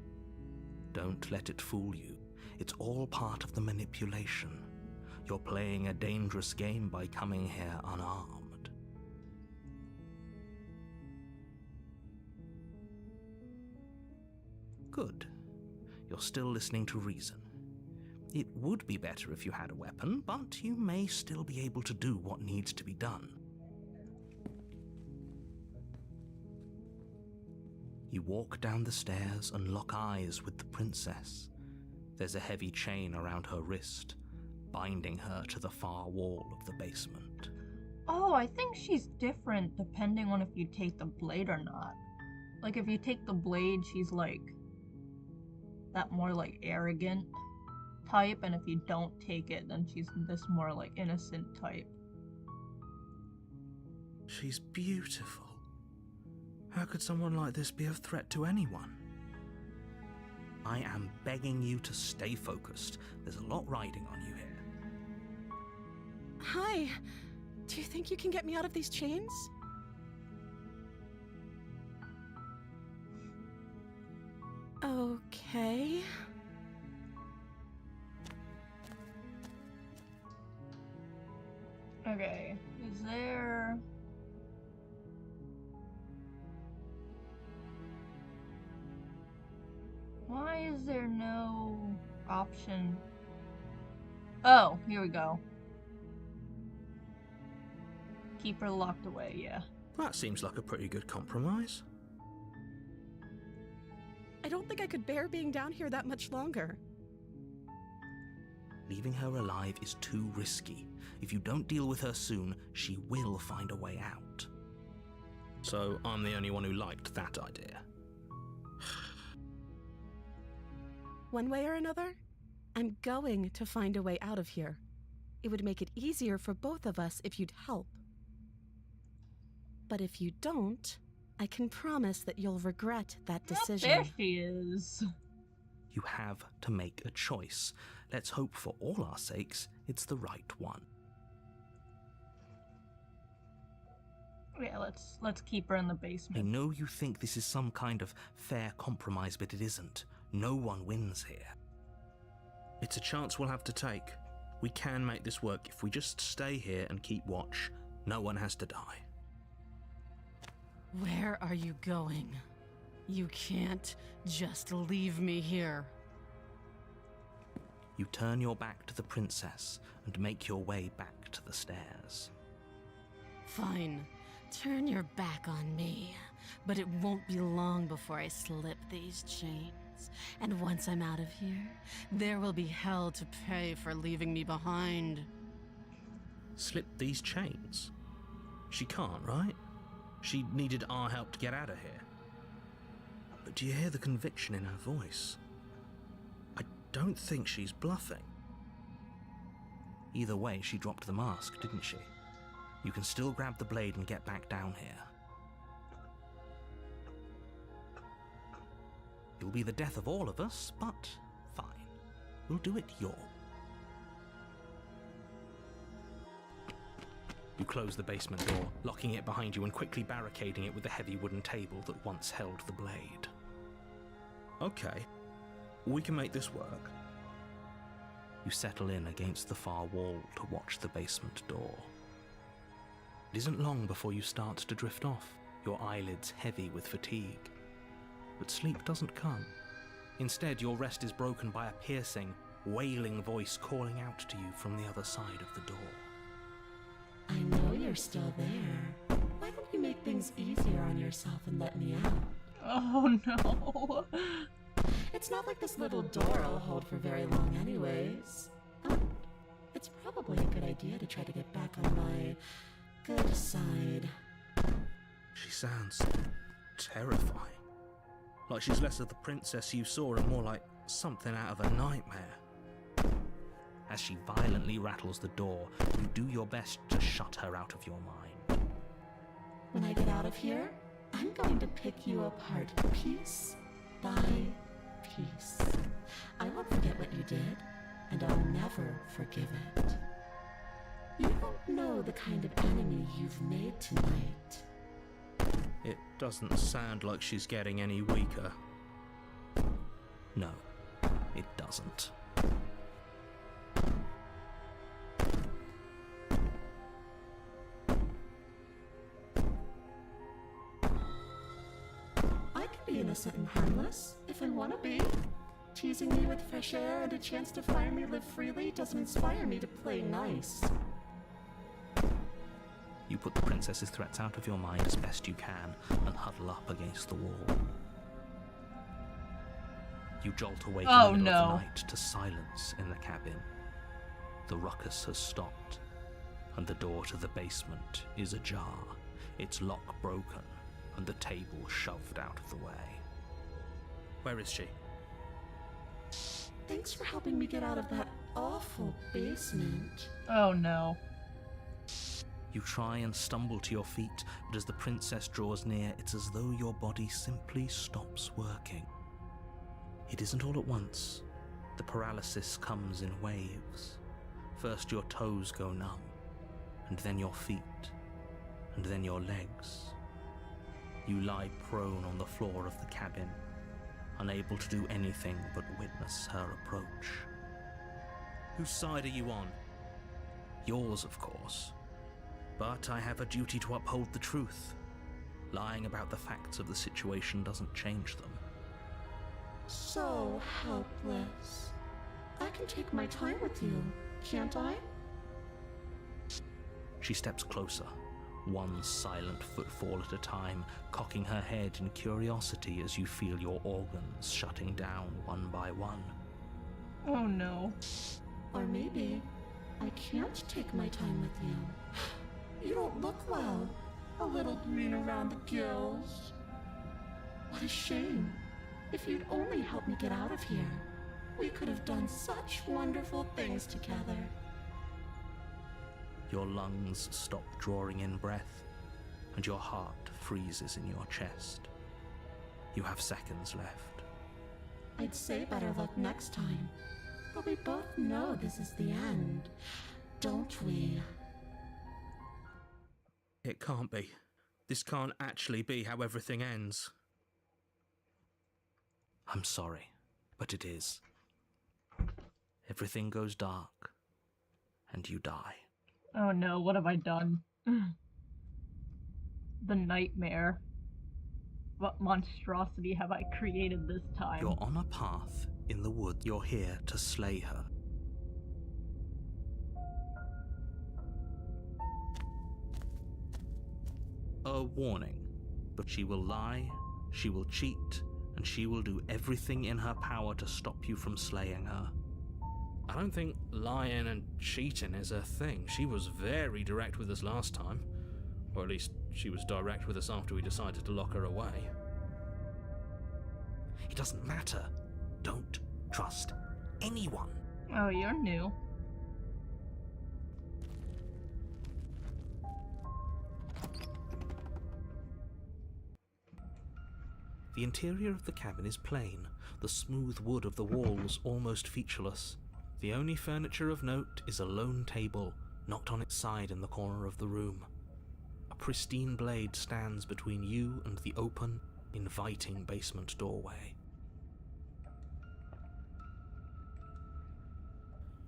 Don't let it fool you. It's all part of the manipulation. You're playing a dangerous game by coming here unarmed. Good. You're still listening to reason. It would be better if you had a weapon, but you may still be able to do what needs to be done. You walk down the stairs and lock eyes with the princess. There's a heavy chain around her wrist, binding her to the far wall of the basement. Oh, I think she's different depending on if you take the blade or not. Like, if you take the blade, she's like that more like arrogant type, and if you don't take it, then she's this more like innocent type. She's beautiful. How could someone like this be a threat to anyone? I am begging you to stay focused. There's a lot riding on you here. Hi. Do you think you can get me out of these chains? Okay. Okay, is there... Why is there no option? Oh, here we go. Keep her locked away, yeah. That seems like a pretty good compromise. I don't think I could bear being down here that much longer. Leaving her alive is too risky. If you don't deal with her soon, she will find a way out. So I'm the only one who liked that idea. One way or another, I'm going to find a way out of here. It would make it easier for both of us if you'd help. But if you don't, I can promise that you'll regret that decision. There she is. You have to make a choice. Let's hope for all our sakes it's the right one. Yeah, let's keep her in the I basement. know you think this is some kind of fair compromise, but it isn't. No one wins here. It's a chance we'll have to take. We can make this work if we just stay here and keep watch. No one has to die. Where are you going? You can't just leave me here. You turn your back to the princess and make your way back to the stairs. Fine. Turn your back on me. But it won't be long before I slip these chains. And once I'm out of here, there will be hell to pay for leaving me behind. Slip these chains? She can't, right? She needed our help to get out of here. But do you hear the conviction in her voice? I don't think she's bluffing. Either way, she dropped the mask, didn't she? You can still grab the blade and get back down here. You'll be the death of all of us, but fine. We'll do it your way. You close the basement door, locking it behind you and quickly barricading it with the heavy wooden table that once held the blade. Okay, we can make this work. You settle in against the far wall to watch the basement door. It isn't long before you start to drift off, your eyelids heavy with fatigue. But sleep doesn't come. Instead, your rest is broken by a piercing, wailing voice calling out to you from the other side of the door. I know you're still there. Why don't you make things easier on yourself and let me out? Oh no. It's not like this little door will hold for very long anyways. It's probably a good idea to try to get back on my good side. She sounds terrifying. Like she's less of the princess you saw and more like something out of a nightmare. As she violently rattles the door, you do your best to shut her out of your mind. When I get out of here, I'm going to pick you apart piece by piece. I won't forget what you did, and I'll never forgive it. You don't know the kind of enemy you've made tonight. It doesn't sound like she's getting any weaker. No, it doesn't. I can be innocent and harmless, if I want to be. Teasing me with fresh air and a chance to finally live freely doesn't inspire me to play nice. You put the princess's threats out of your mind as best you can and huddle up against the wall. You jolt awake in the middle of the night to silence in the cabin. The ruckus has stopped, and the door to the basement is ajar, its lock broken, and the table shoved out of the way. Where is she? Thanks for helping me get out of that awful basement. Oh no. You try and stumble to your feet, but as the princess draws near, it's as though your body simply stops working. It isn't all at once. The paralysis comes in waves. First your toes go numb, and then your feet, and then your legs. You lie prone on the floor of the cabin, unable to do anything but witness her approach. Whose side are you on? Yours, of course. But I have a duty to uphold the truth. Lying about the facts of the situation doesn't change them. So helpless. I can take my time with you, can't I? She steps closer, one silent footfall at a time, cocking her head in curiosity as you feel your organs shutting down one by one. Oh no. Or maybe I can't take my time with you. You don't look well. A little green around the gills. What a shame. If you'd only helped me get out of here, we could have done such wonderful things together. Your lungs stop drawing in breath, and your heart freezes in your chest. You have seconds left. I'd say better luck next time. But we both know this is the end, don't we? It can't be. This can't actually be how everything ends. I'm sorry, but it is. Everything goes dark, and you die. Oh no, what have I done? The nightmare. What monstrosity have I created this time? You're on a path in the wood. You're here to slay her. A warning, but she will lie, she will cheat, and she will do everything in her power to stop you from slaying her. I don't think lying and cheating is a thing. She was very direct with us last time. Or at least she was direct with us after we decided to lock her away. It doesn't matter. Don't trust anyone. Oh, you're new. The interior of the cabin is plain, the smooth wood of the walls almost featureless. The only furniture of note is a lone table, knocked on its side in the corner of the room. A pristine blade stands between you and the open, inviting basement doorway.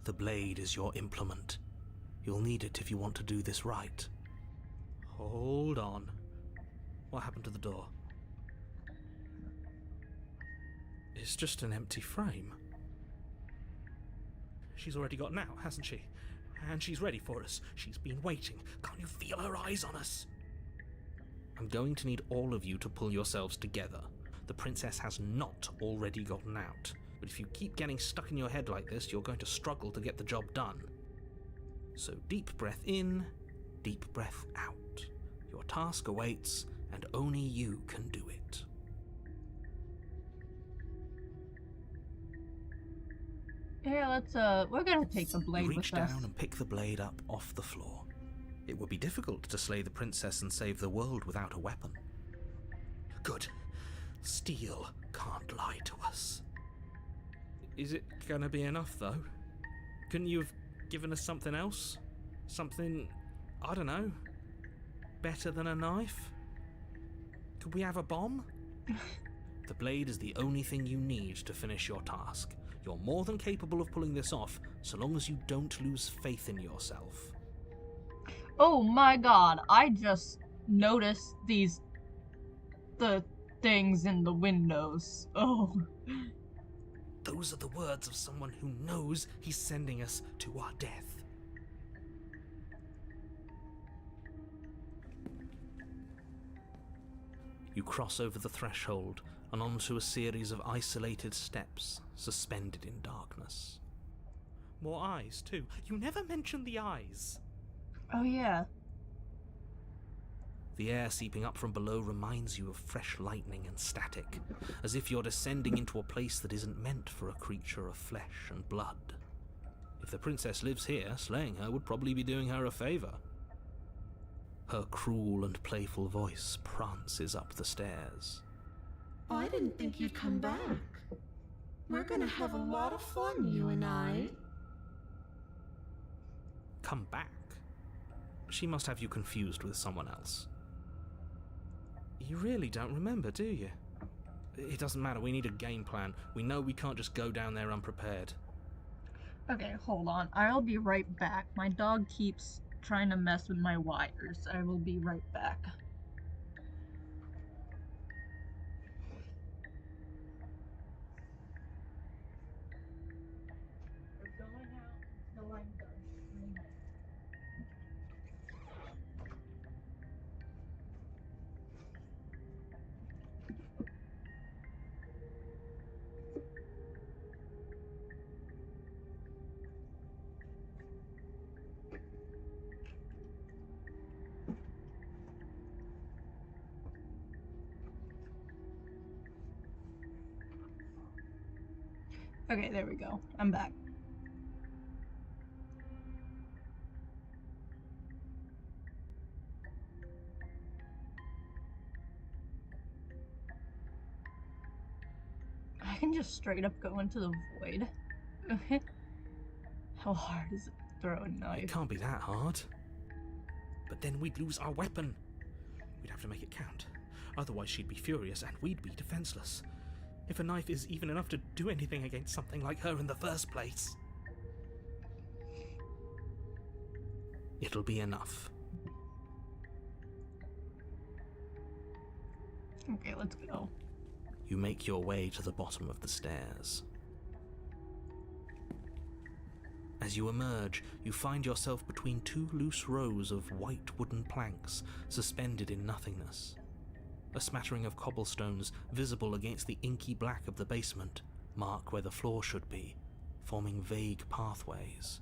The blade is your implement. You'll need it if you want to do this right. Hold on. What happened to the door? It's just an empty frame. She's already gotten out, hasn't she? And she's ready for us. She's been waiting. Can't you feel her eyes on us? I'm going to need all of you to pull yourselves together. The princess has not already gotten out. But if you keep getting stuck in your head like this, you're going to struggle to get the job done. So deep breath in, deep breath out. Your task awaits, and only you can do it. Yeah, we're gonna take the blade Reach with us. down and pick the blade up off the floor. It would be difficult to slay the princess and save the world without a weapon. Good. Steel can't lie to us. Is it gonna be enough, though? Couldn't you have given us something else? Something, I don't know, better than a knife? Could we have a bomb? The blade is the only thing you need to finish your task. You're more than capable of pulling this off, so long as you don't lose faith in yourself. Oh my god, I just noticed the things in the windows. Oh. Those are the words of someone who knows he's sending us to our death. You cross over the threshold and onto a series of isolated steps suspended in darkness. More eyes, too. You never mentioned the eyes. Oh yeah. The air seeping up from below reminds you of fresh lightning and static, as if you're descending into a place that isn't meant for a creature of flesh and blood. If the princess lives here, slaying her would probably be doing her a favor. Her cruel and playful voice prances up the stairs. I didn't think you'd come back. We're gonna have a lot of fun, you and I. Come back? She must have you confused with someone else. You really don't remember, do you? It doesn't matter, we need a game plan. We know we can't just go down there unprepared. Okay, hold on. I'll be right back. My dog keeps trying to mess with my wires. I will be right back. We're going out until I'm done. Okay, there we go. I'm back. I can just straight up go into the void. How hard is it to throw a It knife? can't be that hard. But then we'd lose our weapon. We'd have to make it count. Otherwise she'd be furious and we'd be defenseless. If a knife is even enough to do anything against something like her in the first place. It'll be enough. Okay, let's go. You make your way to the bottom of the stairs. As you emerge, you find yourself between two loose rows of white wooden planks suspended in nothingness. A smattering of cobblestones, visible against the inky black of the basement, mark where the floor should be, forming vague pathways.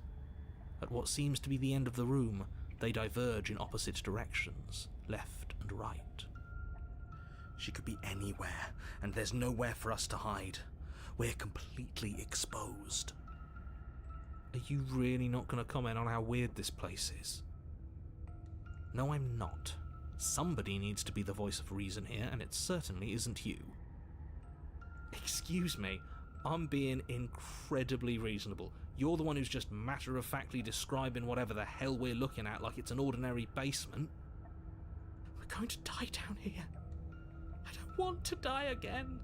At what seems to be the end of the room, they diverge in opposite directions, left and right. She could be anywhere, and there's nowhere for us to hide. We're completely exposed. Are you really not going to comment on how weird this place is? No, I'm not. Somebody needs to be the voice of reason here, and it certainly isn't you. Excuse me, I'm being incredibly reasonable. You're the one who's just matter-of-factly describing whatever the hell we're looking at like it's an ordinary basement. We're going to die down here. I don't want to die again.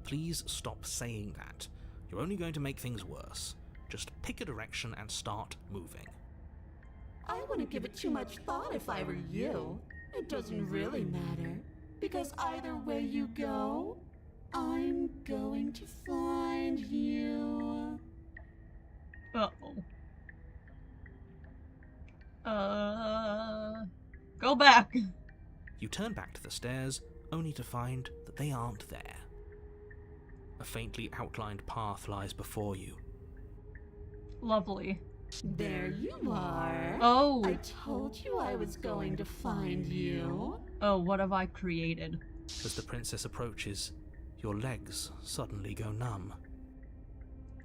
Please stop saying that. You're only going to make things worse. Just pick a direction and start moving. I wouldn't give it too much thought if I were you. It doesn't really matter, because either way you go, I'm going to find you. Uh-oh. Go back. You turn back to the stairs, only to find that they aren't there. A faintly outlined path lies before you. Lovely. There you are. Oh. I told you I was going to find you. Oh, what have I created? As the princess approaches, your legs suddenly go numb.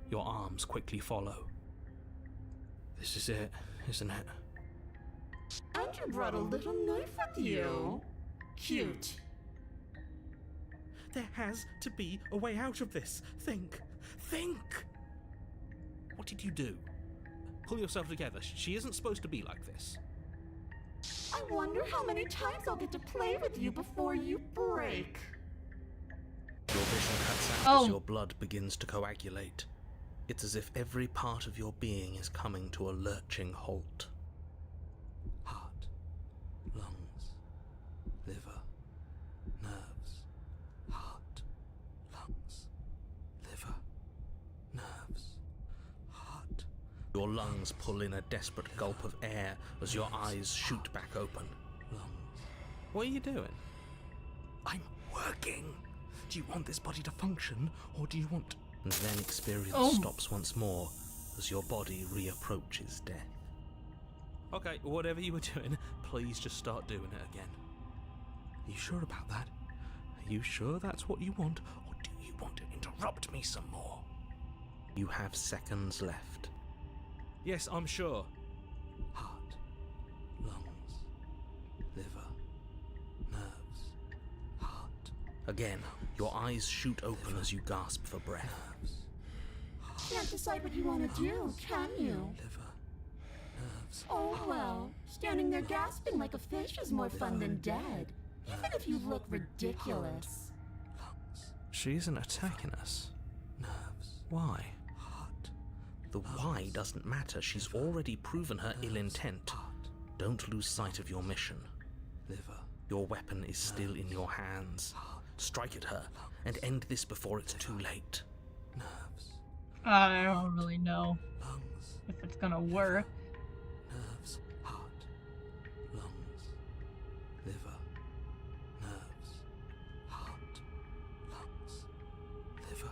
Your arms quickly follow. This is it, isn't it? And you brought a little knife with you. Cute. There has to be a way out of this. Think! What did you do? Pull yourself together. She isn't supposed to be like this. I wonder how many times I'll get to play with you before you break. Your vision cuts out Oh. as your blood begins to coagulate. It's as if every part of your being is coming to a lurching halt. Heart, lungs, liver, nerves. Heart, lungs, liver, nerves, heart. Your lungs pull in a desperate gulp of air as your eyes shoot back open. Lungs. What are you doing? I'm working. Do you want this body to function, or do you want... And then experience stops once more as your body reapproaches death. Okay, whatever you were doing, please just start doing it again. Are you sure about that? Are you sure that's what you want, or do you want to interrupt me some more? You have seconds left. Yes, I'm sure. Heart, lungs, liver, nerves, heart. Again, your eyes shoot open as you gasp for breath. Can't decide what you want to do, can you? Liver, nerves. Oh well, standing there gasping like a fish is more fun than dead. Even if you look ridiculous. She isn't attacking us. Nerves. Why? Heart. The why doesn't matter. She's already proven her ill intent. Don't lose sight of your mission. Liver. Your weapon is still in your hands. Strike at her and end this before it's too late. Nerves. I don't really know Lungs. if it's gonna work. Nerves. Heart. Lungs. Liver. Nerves. Heart. Lungs. Liver.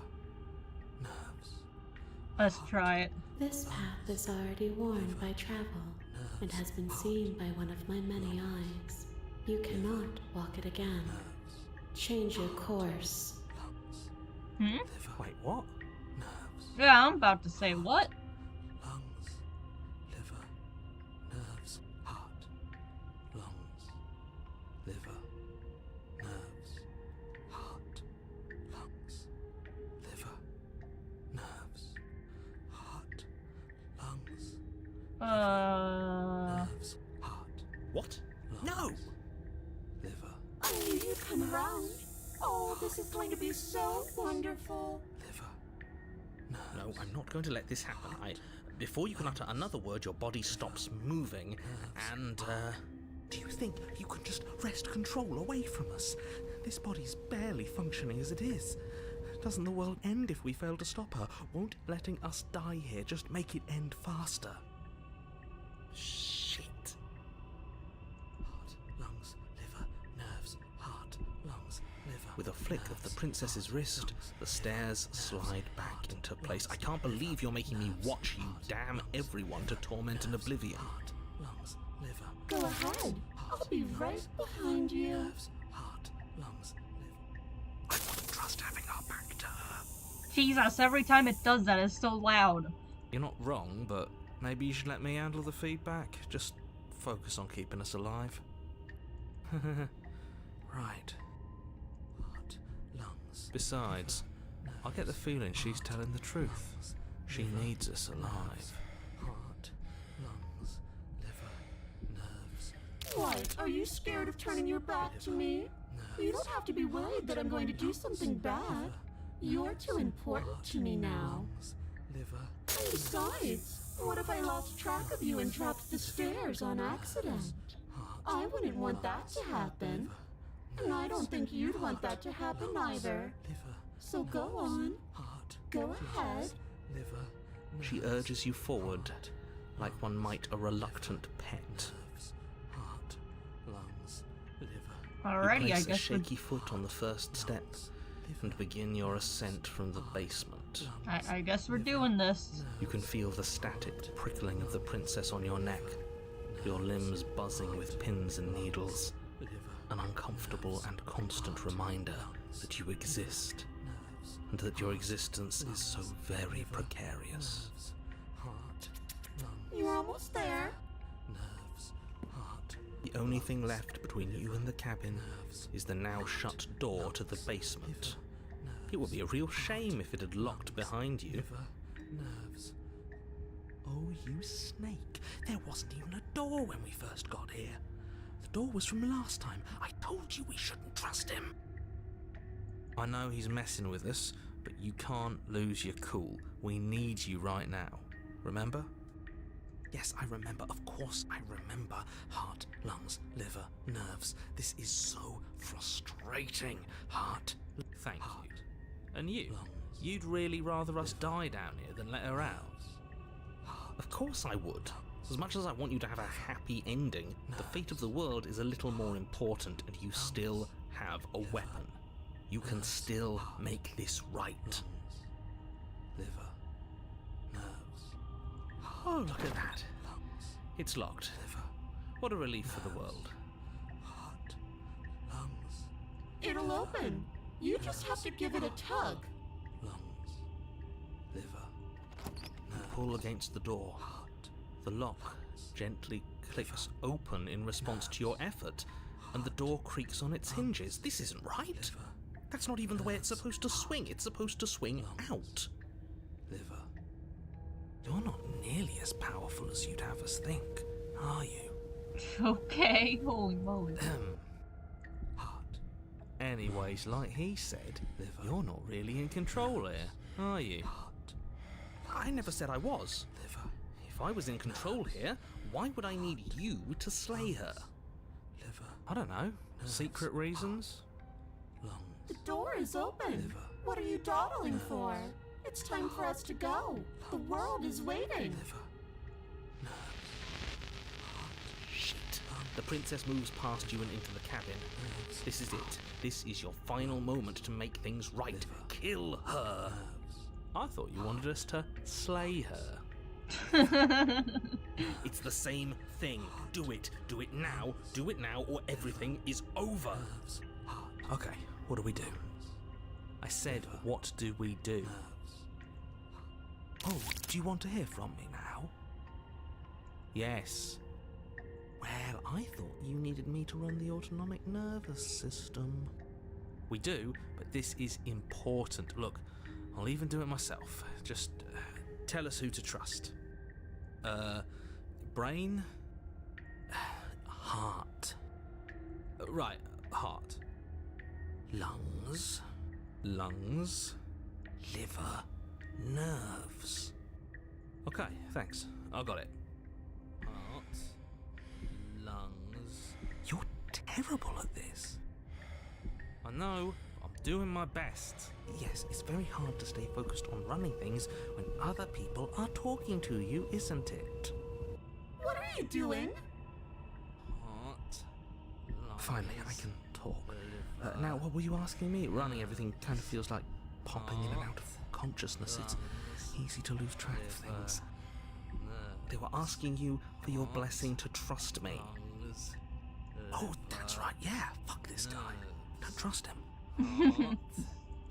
Nerves. Let's try it. This path is already worn by travel and has been seen by one of my many eyes. You cannot walk it again. Change your course. Hmm? Wait, what? Nerves. Yeah, I'm about to say what? Lungs, liver, nerves, heart, lungs, liver, nerves, heart, lungs, liver, nerves, heart, lungs, nerves, heart. What? No! Liver, I knew you'd come around. Oh, this is going to be so wonderful. liver, nerves. No, I'm not going to let this happen. Before you can utter another word, your body stops moving, and, Do you think you can just wrest control away from us? This body's barely functioning as it is. Doesn't the world end if we fail to stop her? Won't letting us die here just make it end faster? Shit. Heart, lungs, liver, nerves, heart, lungs, liver. With a flick of the princess's wrist, the stairs slide back into place. I can't believe you're making me watch you damn everyone to torment and oblivion. Heart, lungs, liver. Go ahead. I'll be right behind you. Nerves, heart, lungs, liver. I wouldn't trust having our back to her. Jesus, every time it does that, it's so loud. You're not wrong, but maybe you should let me handle the feedback. Just focus on keeping us alive. Right. Heart, lungs. Besides, I get the feeling she's telling the truth. She needs us alive. Heart, lungs, liver, nerves. What? Are you scared of turning your back to me? You don't have to be worried that I'm going to do something bad. You're too important to me now. Liver. And besides, what if I lost track of you and dropped the stairs on accident? I wouldn't want that to happen. And I don't think you'd want that to happen either. liver, So go on. heart, Go ahead. liver, She urges you forward, like one might a reluctant pet. nerves, heart, lungs, liver, Alrighty, You I place a guess we're, shaky foot on the first step and begin your ascent from the basement. I guess we're doing this. You can feel the static prickling of the princess on your neck, your limbs buzzing with pins and needles, an uncomfortable and constant reminder that you exist, and that your existence is so very precarious. heart, lungs, You're almost there. nerves, heart, The only thing left between you and the cabin is the now shut door to the basement. It would be a real shame if it had locked behind you. liver, nerves. Oh, you snake. There wasn't even a door when we first got here. The door was from last time. I told you we shouldn't trust him. I know he's messing with us, but you can't lose your cool. We need you right now. Remember? Yes, I remember. Of course I remember. Heart, lungs, liver, nerves. This is so frustrating. Heart, Thank heart, you. And you? lungs. You'd really rather us die down here than let her out? Of course I would. As much as I want you to have a happy ending, the fate of the world is a little more important, and you still have a weapon. You can still make this right. Liver, nerves, Oh, look at that. lungs, It's locked. liver, What a relief for the world. heart, lungs, It'll open. You just have to give it a tug. lungs, liver, Pull against the door. heart, The lock gently clicks open in response to your effort, and the door creaks on its hinges. This isn't right. That's not even the way it's supposed to swing. It's supposed to swing out. liver. You're not nearly as powerful as you'd have us think, are you? Okay, holy moly. Heart, Anyways, like he said, liver, you're not really in control here, are you? heart, I never said I was. liver, If I was in control here, why would I need you to slay her? liver, I don't know. Secret reasons? lungs, The door is open. liver, What are you dawdling for? It's time for us to go. The world is waiting. liver, Shit. The princess moves past you and into the cabin. This is it. This is your final moment to make things right. Kill her. I thought you wanted us to slay her. It's the same thing. Do it. Do it now. Do it now, or everything is over. Okay, what do we do? I said, what do we do? Oh, do you want to hear from me now? Yes. Well, I thought you needed me to run the autonomic nervous system. We do, but this is important. Look, I'll even do it myself. Just tell us who to trust. Brain? Heart, Right, heart. lungs, Lungs? liver, nerves. Okay, thanks. I got it. Heart. Lungs. You're terrible at this. I know. I'm doing my best. Yes, it's very hard to stay focused on running things when other people are talking to you, isn't it? What are you doing? Heart. Lungs. Finally, I can talk. Now, what were you asking me? Running everything kind of feels like popping in and out of consciousness. It's easy to lose track of things. They were asking you for your blessing to trust me. Lungs. Oh, that's right, yeah. Fuck this guy. Don't trust him. Heart.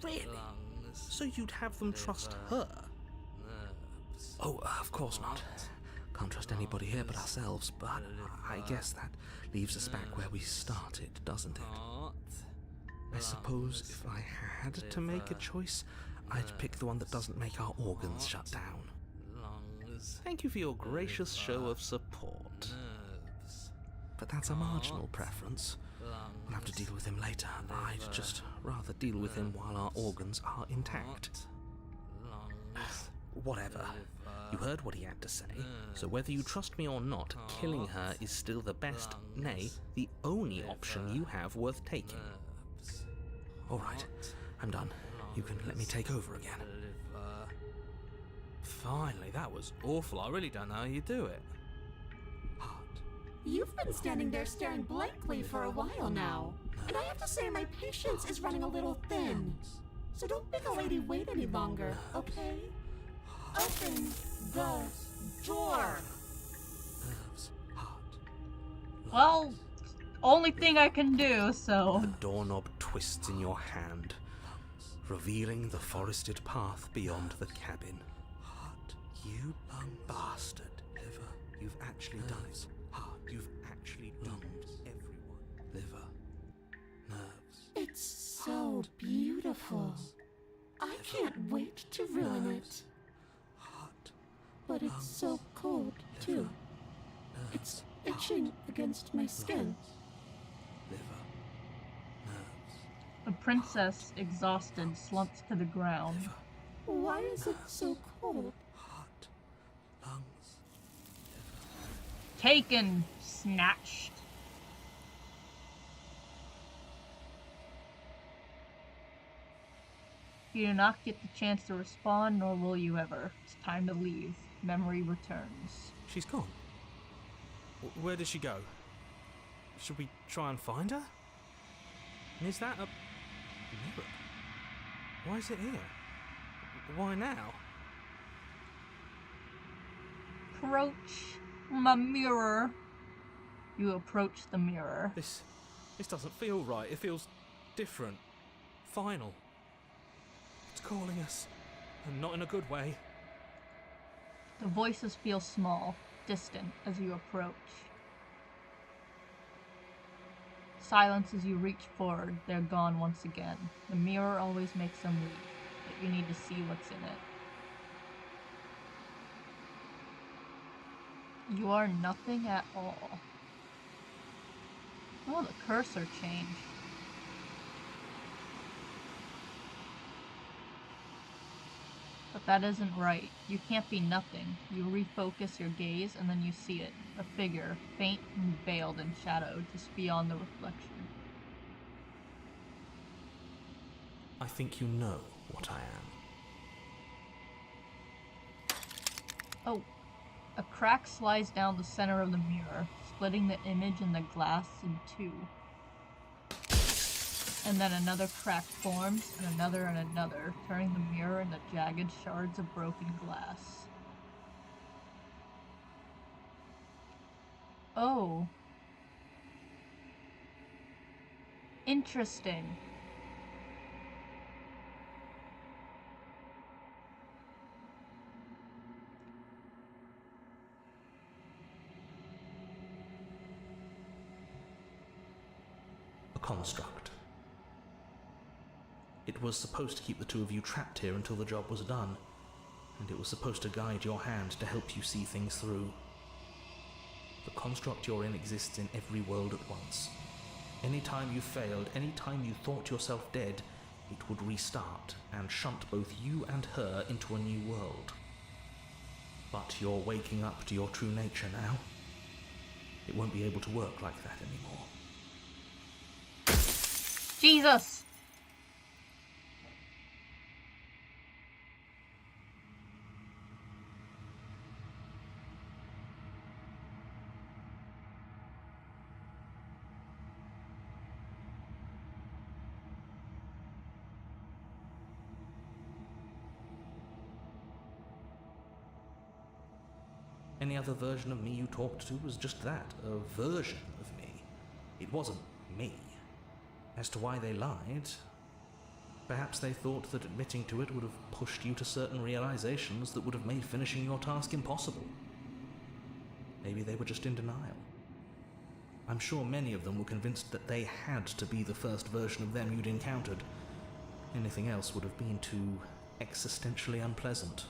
Really? Lungs. So you'd have them trust her? Nerves. Oh, of course not. Can't trust anybody here but ourselves, but I guess that leaves us back where we started, doesn't it? Heart. I suppose if I had to make a choice, I'd pick the one that doesn't make our organs shut down. Lungs. Thank you for your gracious show of support. Nerves. But that's a marginal preference. We'll have to deal with him later. I'd just rather deal with him while our organs are intact. Lungs. Whatever. You heard what he had to say, so whether you trust me or not, killing her is still the best, nay, the only option you have worth taking. All right, I'm done. You can let me take over again. Finally, that was awful. I really don't know how you do it. Heart. You've been standing there staring blankly for a while now, and I have to say my patience is running a little thin. So don't make a lady wait any longer, okay? Open the door! Nerves. Heart. Well, only thing I can do, so. The doorknob twists in your hand, revealing the forested path beyond the cabin. Heart. You bastard. Liver. You've actually done it. Heart. You've actually done everyone. Liver. Nerves. It's so beautiful. I can't wait to ruin it. Heart. But it's so cold, too. It's itching against my skin. Liver. Nerves. The princess, exhausted, slumps to the ground. Liver. Why is it so cold? Heart. Lungs. Taken, snatched. You do not get the chance to respond, nor will you ever. It's time to leave. Memory returns. She's gone. Where did she go? Should we try and find her? And is that a mirror? Why is it here? Why now? Approach my mirror. You approach the mirror. This doesn't feel right. It feels different. Final. It's calling us. And not in a good way. The voices feel small, distant as you approach. Silence as you reach forward, they're gone once again. The mirror always makes them leave, but you need to see what's in it. You are nothing at all. Oh, the cursor changed. But that isn't right. You can't be nothing. You refocus your gaze and then you see it. A figure, faint and veiled in shadow, just beyond the reflection. I think you know what I am. Oh. A crack slides down the center of the mirror, splitting the image and the glass in two. And then another crack forms, and another, turning the mirror into jagged shards of broken glass. Oh. Interesting. A construct. It was supposed to keep the two of you trapped here until the job was done, and it was supposed to guide your hand to help you see things through. The construct you're in exists in every world at once. Any time you failed, any time you thought yourself dead, it would restart and shunt both you and her into a new world. But you're waking up to your true nature now. It won't be able to work like that anymore. Jesus! Any other version of me you talked to was just that, a version of me. It wasn't me. As to why they lied, perhaps they thought that admitting to it would have pushed you to certain realizations that would have made finishing your task impossible. Maybe they were just in denial. I'm sure many of them were convinced that they had to be the first version of them you'd encountered. Anything else would have been too existentially unpleasant.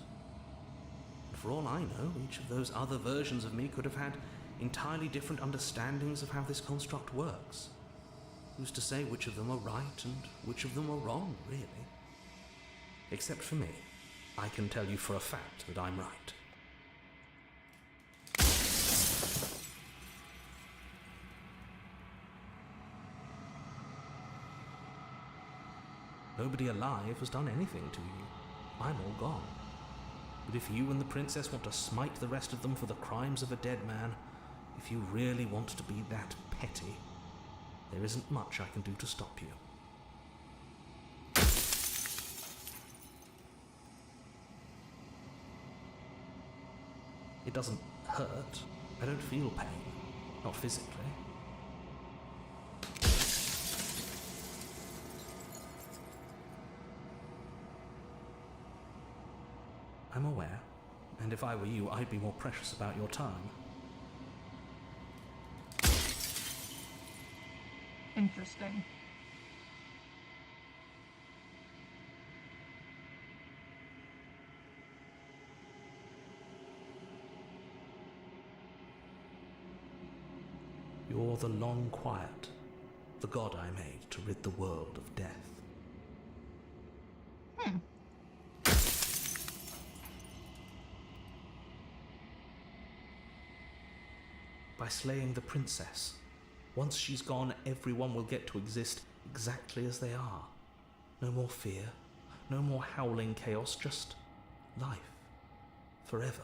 For all I know, each of those other versions of me could have had entirely different understandings of how this construct works. Who's to say which of them are right and which of them are wrong, really? Except for me, I can tell you for a fact that I'm right. Nobody alive has done anything to you. I'm all gone. But if you and the princess want to smite the rest of them for the crimes of a dead man, if you really want to be that petty, there isn't much I can do to stop you. It doesn't hurt. I don't feel pain. Not physically. I'm aware, and if I were you, I'd be more precious about your time. Interesting. You're the long quiet, the god I made to rid the world of death. By slaying the princess, once she's gone, everyone will get to exist exactly as they are. No more fear, no more howling chaos, just life. Forever.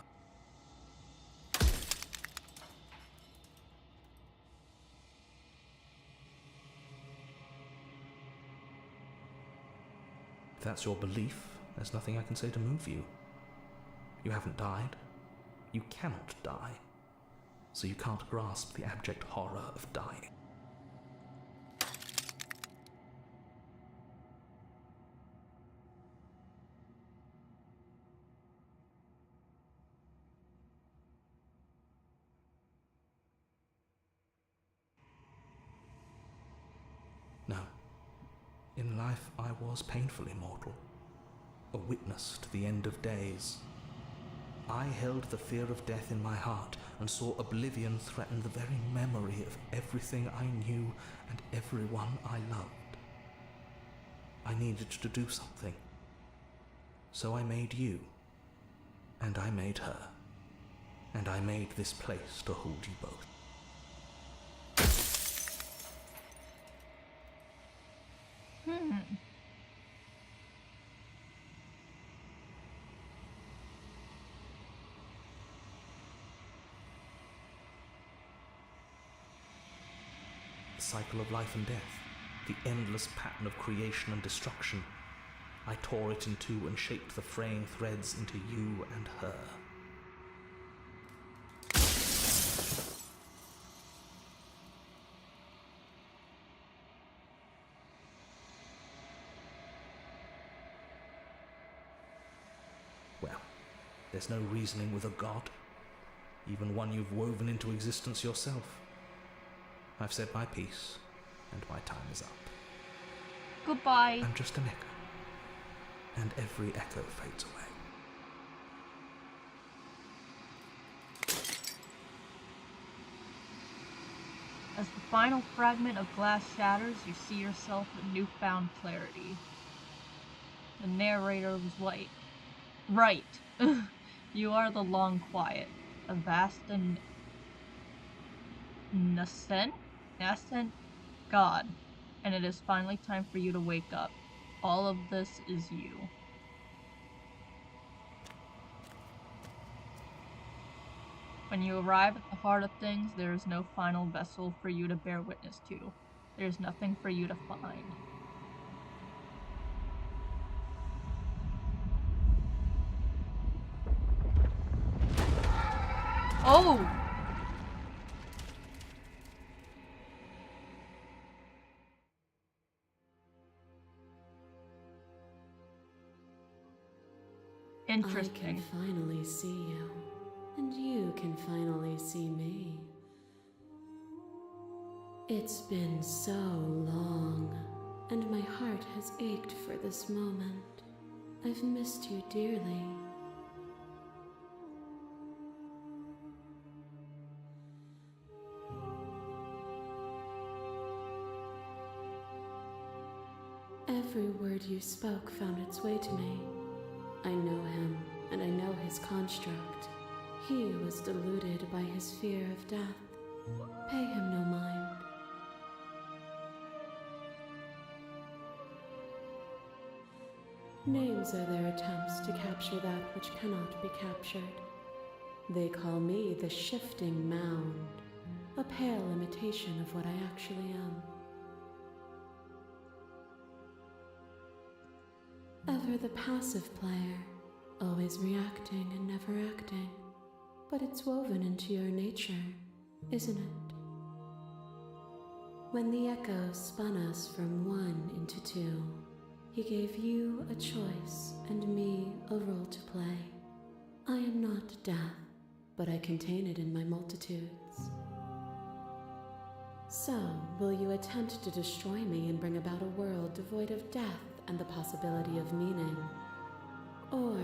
If that's your belief, there's nothing I can say to move you. You haven't died. You cannot die. So you can't grasp the abject horror of dying. No. In life I was painfully mortal, a witness to the end of days. I held the fear of death in my heart and saw oblivion threaten the very memory of everything I knew and everyone I loved. I needed to do something. So I made you, and I made her, and I made this place to hold you both. The cycle of life and death, the endless pattern of creation and destruction. I tore it in two and shaped the fraying threads into you and her. Well, there's no reasoning with a god, even one you've woven into existence yourself. I've said my piece, and my time is up. Goodbye. I'm just an echo, and every echo fades away. As the final fragment of glass shatters, you see yourself with newfound clarity. The narrator was right. You are the Long Quiet, a vast and nascent god, and it is finally time for you to wake up. All of this is you. When you arrive at the heart of things, there is no final vessel for you to bear witness to. There is nothing for you to find. Oh! Interesting. I can finally see you, and you can finally see me. It's been so long, and my heart has ached for this moment. I've missed you dearly. Every word you spoke found its way to me. I know him, and I know his construct. He was deluded by his fear of death. Pay him no mind. Names are their attempts to capture that which cannot be captured. They call me the Shifting Mound, a pale imitation of what I actually am. Ever the passive player, always reacting and never acting. But it's woven into your nature, isn't it? When the Echo spun us from one into two, he gave you a choice and me a role to play. I am not death, but I contain it in my multitudes. So, will you attempt to destroy me and bring about a world devoid of death and the possibility of meaning? Or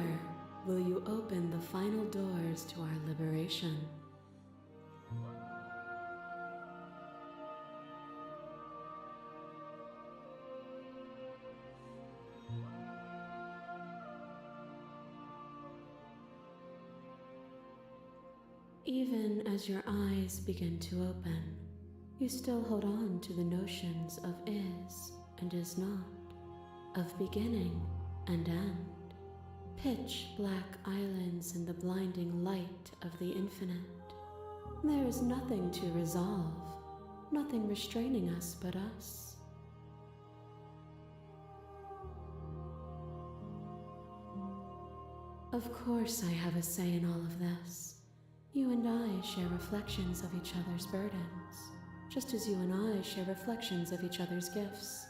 will you open the final doors to our liberation? Even as your eyes begin to open, you still hold on to the notions of is and is not, of beginning and end. Pitch black islands in the blinding light of the infinite. There is nothing to resolve, nothing restraining us but us. Of course I have a say in all of this. You and I share reflections of each other's burdens, just as you and I share reflections of each other's gifts.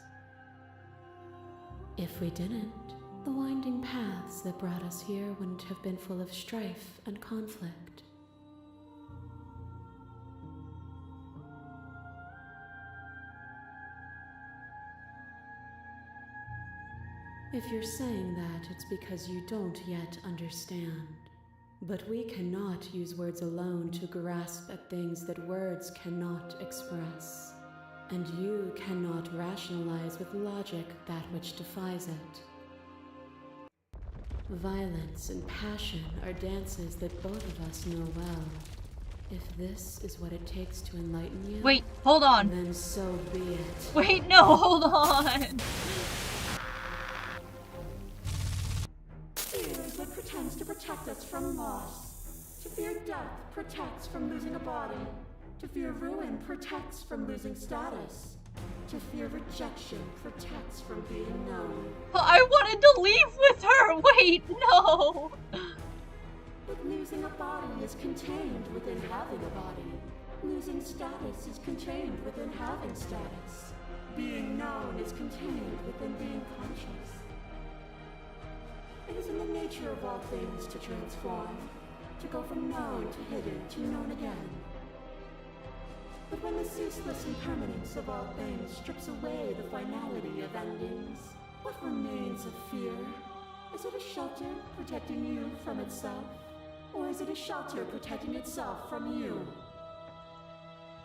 If we didn't, the winding paths that brought us here wouldn't have been full of strife and conflict. If you're saying that, it's because you don't yet understand. But we cannot use words alone to grasp at things that words cannot express. And you cannot rationalize with logic that which defies it. Violence and passion are dances that both of us know well. If this is what it takes to enlighten you... Wait, hold on. Then so be it. Wait, no, hold on. Fear is what pretends to protect us from loss. To fear death protects from losing a body. To fear ruin protects from losing status. To fear rejection protects from being known. I wanted to leave with her. Wait, no. But losing a body is contained within having a body. Losing status is contained within having status. Being known is contained within being conscious. It is in the nature of all things to transform, to go from known to hidden to known again. But when the ceaseless impermanence of all things strips away the finality of endings, what remains of fear? Is it a shelter protecting you from itself? Or is it a shelter protecting itself from you?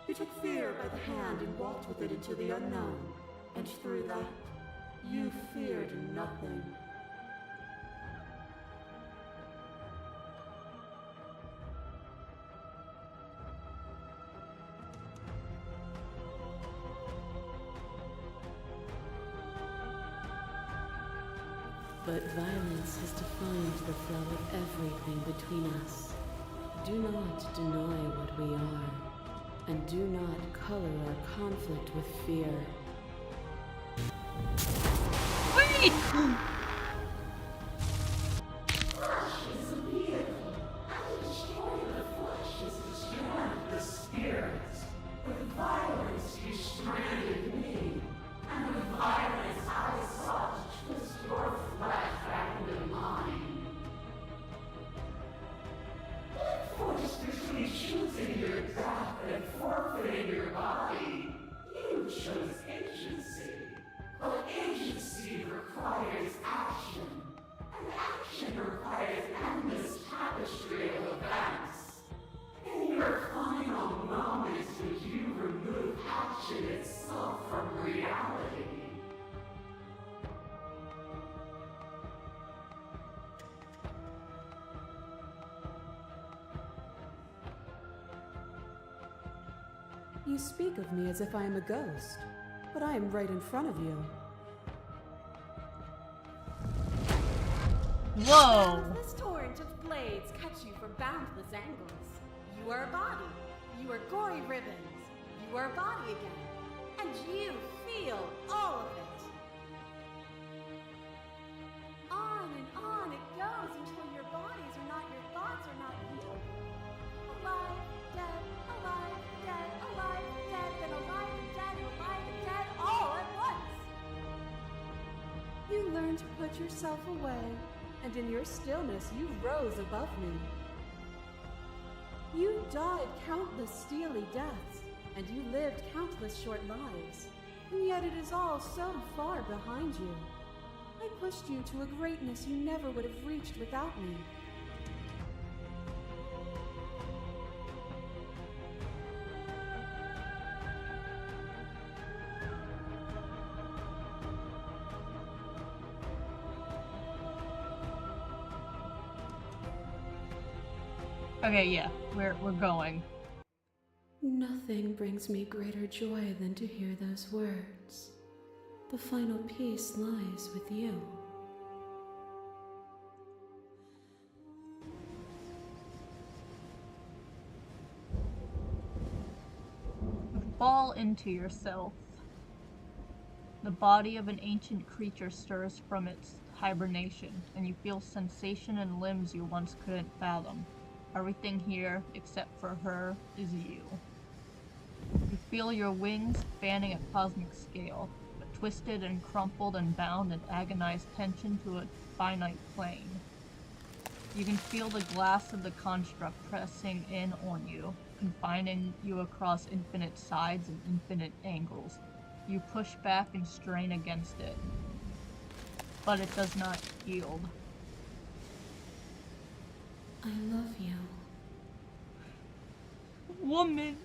You took fear by the hand and walked with it into the unknown, and through that, you feared nothing. But violence has defined the flow of everything between us. Do not deny what we are, and do not color our conflict with fear. Wait! You speak of me as if I am a ghost, but I am right in front of you. Whoa! This torrent of blades cuts you from boundless angles. You are a body. You are gory ribbons. You are a body again. And you feel all of it. On it goes until your bodies are not your thoughts, are not you. Alive, dead, alive, dead, alive, dead, then alive and dead, alive and dead, all at once. You learn to put yourself away, and in your stillness you rose above me. You died countless steely deaths, and you lived countless short lives, and yet it is all so far behind you. I pushed you to a greatness you never would have reached without me. Okay, yeah, we're going. Nothing brings me greater joy than to hear those words. The final peace lies with you. Fall into yourself. The body of an ancient creature stirs from its hibernation, and you feel sensation in limbs you once couldn't fathom. Everything here, except for her, is you. You feel your wings fanning at cosmic scale, but twisted and crumpled and bound in agonized tension to a finite plane. You can feel the glass of the construct pressing in on you, confining you across infinite sides and infinite angles. You push back and strain against it, but it does not yield. I love you. Woman!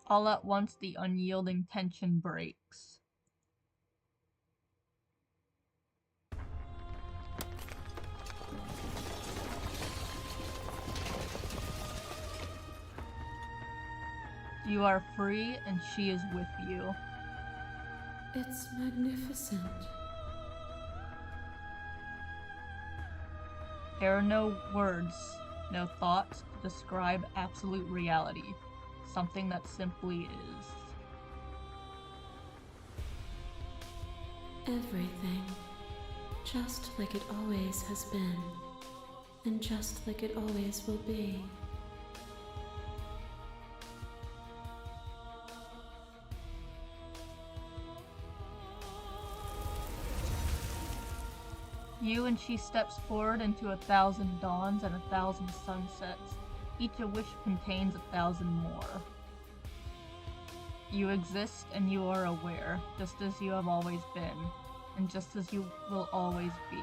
All at once, the unyielding tension breaks. You are free, and she is with you. It's magnificent. There are no words, no thoughts to describe absolute reality. Something that simply is. Everything. Just like it always has been. And just like it always will be. You and she steps forward into 1,000 dawns and 1,000 sunsets, each of which contains 1,000 more. You exist and you are aware, just as you have always been, and just as you will always be.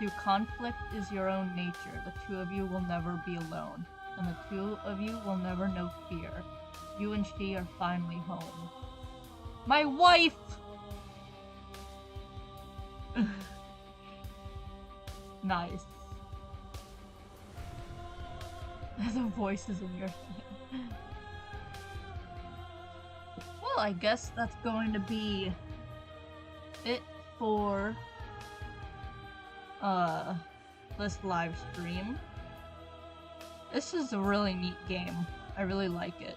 Through conflict is your own nature, the two of you will never be alone, and the two of you will never know fear. You and she are finally home. My wife! Nice. The voices in your head. Well, I guess that's going to be it for this live stream. This is a really neat game. I really like it.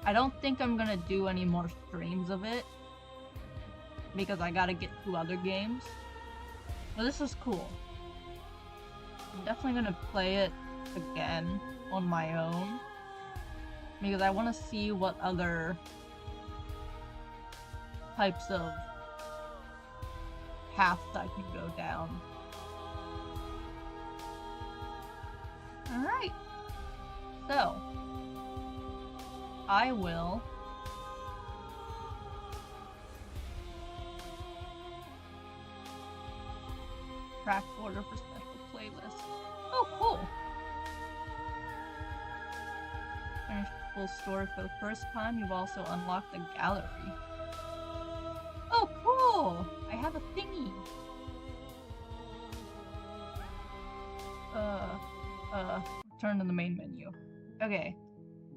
I don't think I'm gonna do any more streams of it because I gotta get 2 other games. But this is cool. I'm definitely gonna play it again on my own because I want to see what other types of paths I can go down. Alright. So, I will track order for special playlist. Oh, cool! Finish the full story for the first time. You've also unlocked the gallery. Oh, cool! I have a thingy. Turn to the main menu. Okay,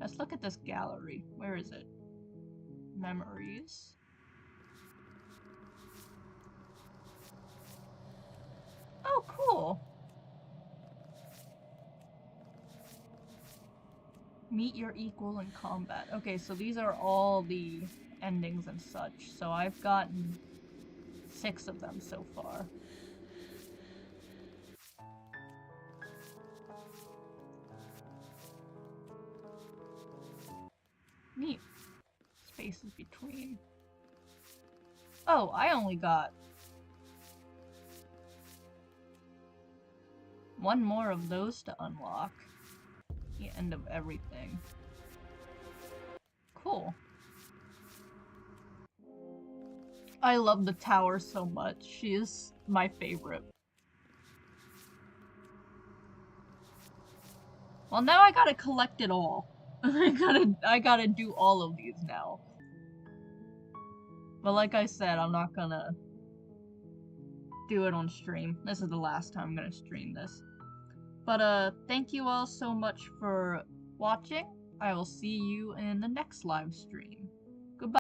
let's look at this gallery. Where is it? memories. Oh, cool. Meet your equal in combat. Okay, so these are all the endings and such. So I've gotten 6 of them so far. Neat. Spaces between. Oh, I only got 1 more of those to unlock. The end of everything. Cool. I love the tower so much. She is my favorite. Well, now I gotta collect it all. I gotta do all of these now. But like I said, I'm not gonna do it on stream. This is the last time I'm gonna stream this. But thank you all so much for watching. I will see you in the next live stream.